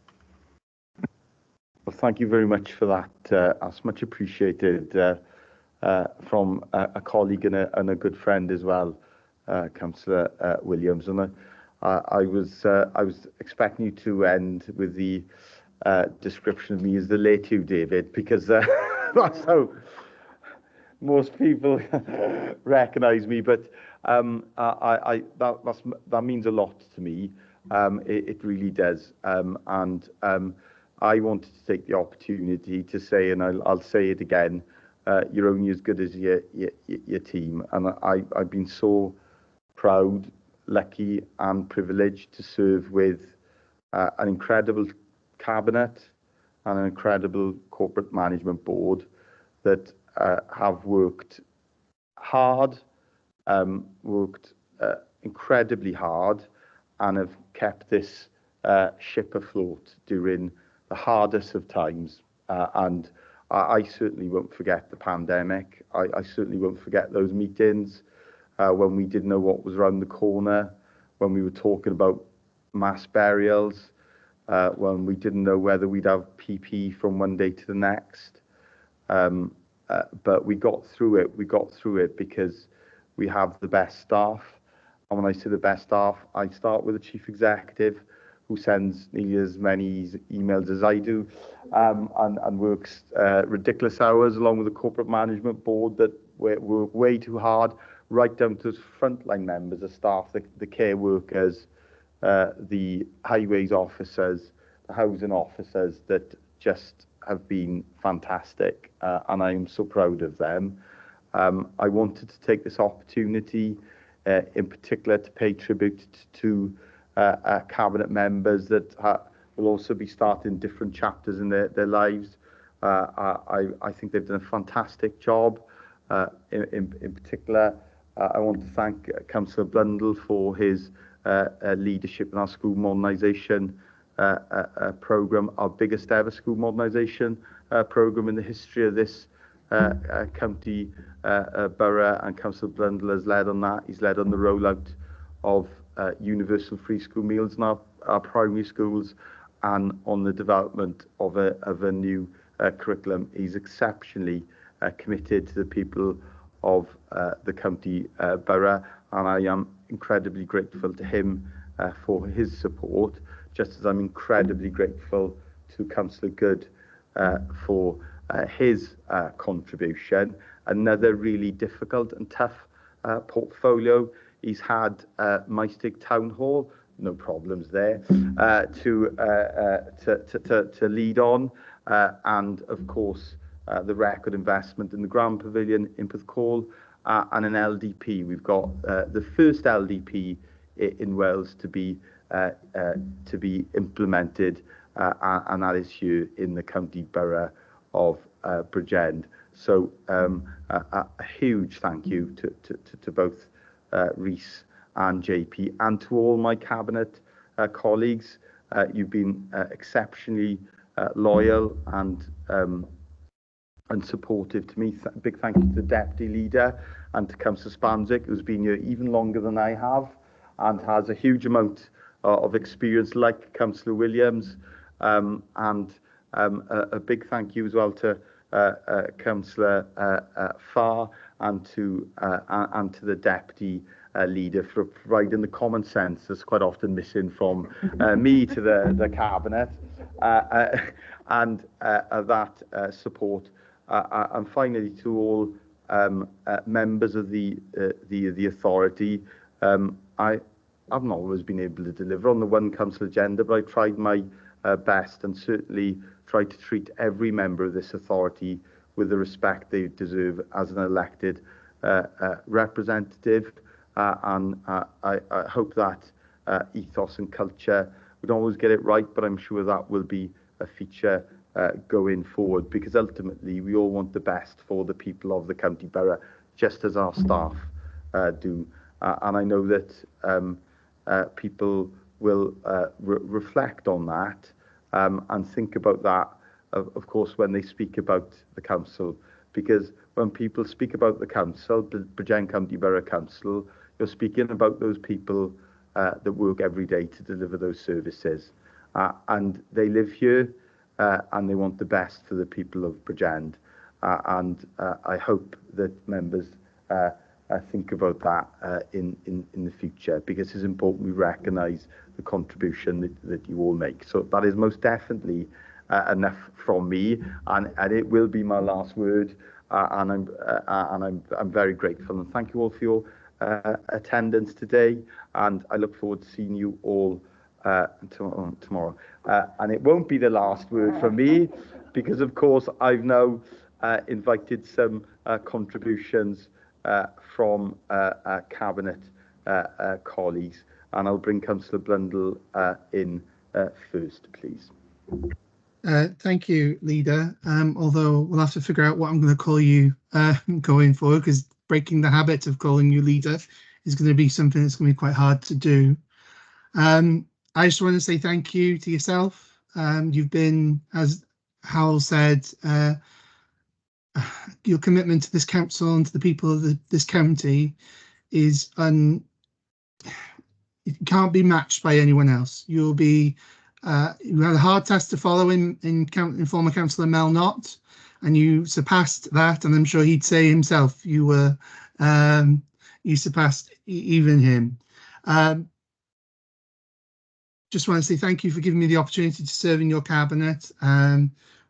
Well, thank you very much for that. That's much appreciated from a colleague and a good friend as well, Councillor Williams. And I was expecting you to end with the description of me as the late Hugh David, because that's how most people recognise me. But that means a lot to me. It really does. And I wanted to take the opportunity to say, and I'll say it again, you're only as good as your team. And I've been so proud, lucky and privileged to serve with an incredible cabinet and an incredible corporate management board that have worked hard, worked incredibly hard, and have kept this ship afloat during the hardest of times. And I certainly won't forget the pandemic. I certainly won't forget those meetings when we didn't know what was around the corner, when we were talking about mass burials, when we didn't know whether we'd have PP from one day to the next. But we got through it. We got through it because we have the best staff. And when I say the best staff, I start with the chief executive, who sends nearly as many emails as I do, and works ridiculous hours, along with the corporate management board that work way too hard, right down to frontline members of staff, the care workers, the highways officers, the housing officers, that just have been fantastic, and I am so proud of them. I wanted to take this opportunity in particular to pay tribute to cabinet members that will also be starting different chapters in their lives. I think they've done a fantastic job. In particular, I want to thank Councillor Blundell for his leadership in our school modernisation programme, our biggest ever school modernisation programme in the history of this county borough, and Councillor Blundell has led on that. He's led on the rollout of universal free school meals in our primary schools, and on the development of a new curriculum. He's exceptionally committed to the people of the county borough, and I am incredibly grateful to him for his support, just as I'm incredibly grateful to Councillor Good for his contribution. Another really difficult and tough portfolio. He's had Maestig Town Hall, no problems there, to lead on, and of course the record investment in the Grand Pavilion in Porthcawl, and an LDP. We've got the first LDP in Wales to be implemented, and that is here in the county borough of Bridgend. So a huge thank you to both Rhys and JP, and to all my cabinet colleagues. You've been exceptionally loyal and supportive to me. Big thank you to the Deputy Leader and to Councillor Spanzik, who's been here even longer than I have and has a huge amount of experience, like Councillor Williams. And a big thank you as well to Councillor Farr and to the Deputy Leader for providing the common sense that's quite often missing from me to the Cabinet, and that support. And finally, to all members of the authority, I've not always been able to deliver on the one council agenda, but I tried my best, and certainly tried to treat every member of this authority with the respect they deserve as an elected representative. And I hope that ethos and culture, we don't always get it right, but I'm sure that will be a feature going forward, because ultimately we all want the best for the people of the county borough, just as our staff do. And I know that people will reflect on that and think about that, of course, when they speak about the council. Because when people speak about the council, the Bridgend County Borough Council, you're speaking about those people that work every day to deliver those services. And they live here, and they want the best for the people of Bridgend. And I hope that members think about that in the future, because it's important we recognise the contribution that you all make. So that is most definitely enough from me, and it will be my last word. And I'm very grateful, and thank you all for your attendance today. And I look forward to seeing you all tomorrow. And it won't be the last word from me, because of course I've now invited some contributions from cabinet colleagues, and I'll bring Councillor Blundell in first, please. Thank you, Leader. Although we'll have to figure out what I'm going to call you going forward, because breaking the habit of calling you Leader is going to be something that's going to be quite hard to do. I just want to say thank you to yourself. You've been, as Howell said, your commitment to this council and to the people of this county is it can't be matched by anyone else. You'll be you had a hard task to follow in former Councillor Mel Knott, and you surpassed that, and I'm sure he'd say himself you were you surpassed even him. Just want to say thank you for giving me the opportunity to serve in your cabinet.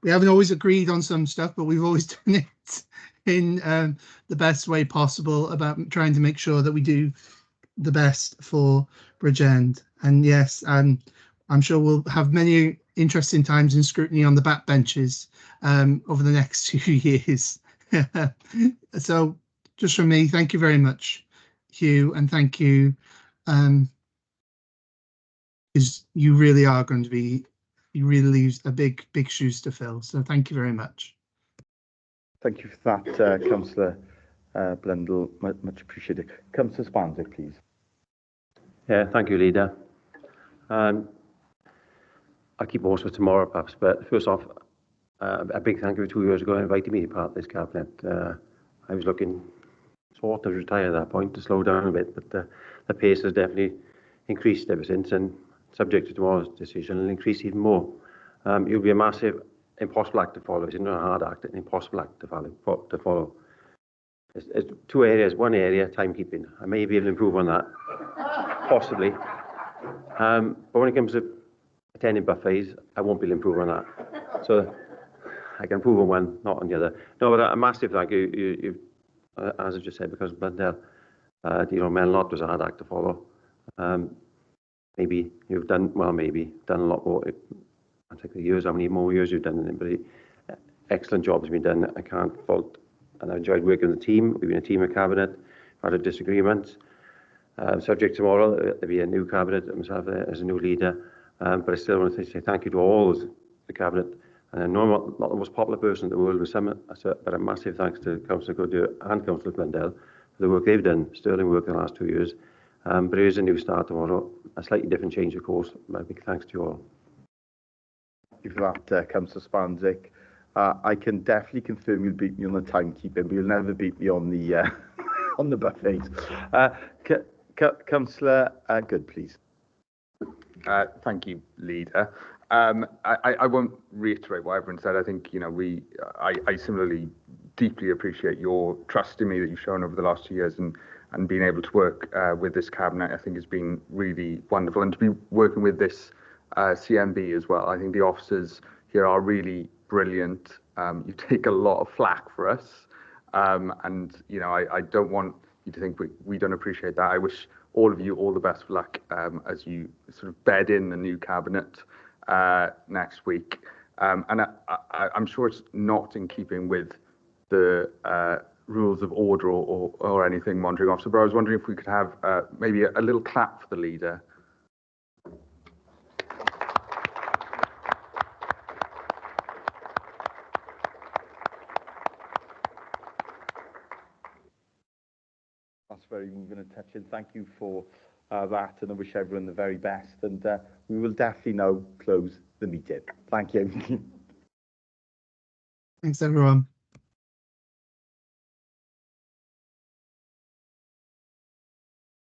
We haven't always agreed on some stuff, but we've always done it in the best way possible, about trying to make sure that we do the best for Bridgend. And yes, I'm sure we'll have many interesting times in scrutiny on the backbenches over the next 2 years. So just from me, thank you very much, Hugh, and thank you, because you really are going to be, you really leave a big shoes to fill. So thank you very much. Thank you for that, Councillor Blundell, much appreciated. Councillor Spanzik, please. Yeah, thank you, Leader. I'll keep most of it tomorrow, perhaps. But first off, a big thank you 2 years ago inviting me to be part of this cabinet. I was looking sort of retire at that point to slow down a bit, but the pace has definitely increased ever since, and subject to tomorrow's decision, will increase even more. You'll be a massive, impossible act to follow. It's not a hard act, an impossible act to follow. There's two areas. One area, timekeeping. I may be able to improve on that, possibly. But when it comes to attending buffets, I won't be able to improve on that. So I can improve on one, not on the other. No, but a massive thank you. You as I just said, because Blundell, Melnot was a hard act to follow. Maybe you've done a lot more. I think the years, how many more years you've done it, but excellent job has been done. I can't fault, and I enjoyed working with the team. We've been a team of cabinet, had a disagreement. Subject tomorrow, there'll be a new cabinet, and myself as a new leader. But I still want to say thank you to all the cabinet. And I know I'm not the most popular person in the world with some, but a massive thanks to Councillor Goodyear and Councillor Blundell for the work they've done, sterling work in the last 2 years. But it is a new start tomorrow, a slightly different change, of course. But a big thanks to you all. Thank you for that, Councillor Spanzik. I can definitely confirm you'll beat me on the timekeeping, but you'll never beat me on the on the buffets. Councillor Good, please. Thank you, Leader. I won't reiterate what everyone said. I think, I similarly deeply appreciate your trust in me that you've shown over the last 2 years, and being able to work with this cabinet, I think has been really wonderful. And to be working with this CMB as well, I think the officers here are really brilliant. You take a lot of flack for us. And, I don't want you to think we don't appreciate that. I wish all of you all the best of luck as you sort of bed in the new cabinet next week. And I'm sure it's not in keeping with the rules of order or anything, monitoring officer, but I was wondering if we could have maybe a little clap for the leader. That's very moving and touching. Thank you for that, and I wish everyone the very best. And we will definitely now close the meeting. Thank you. Thanks, everyone.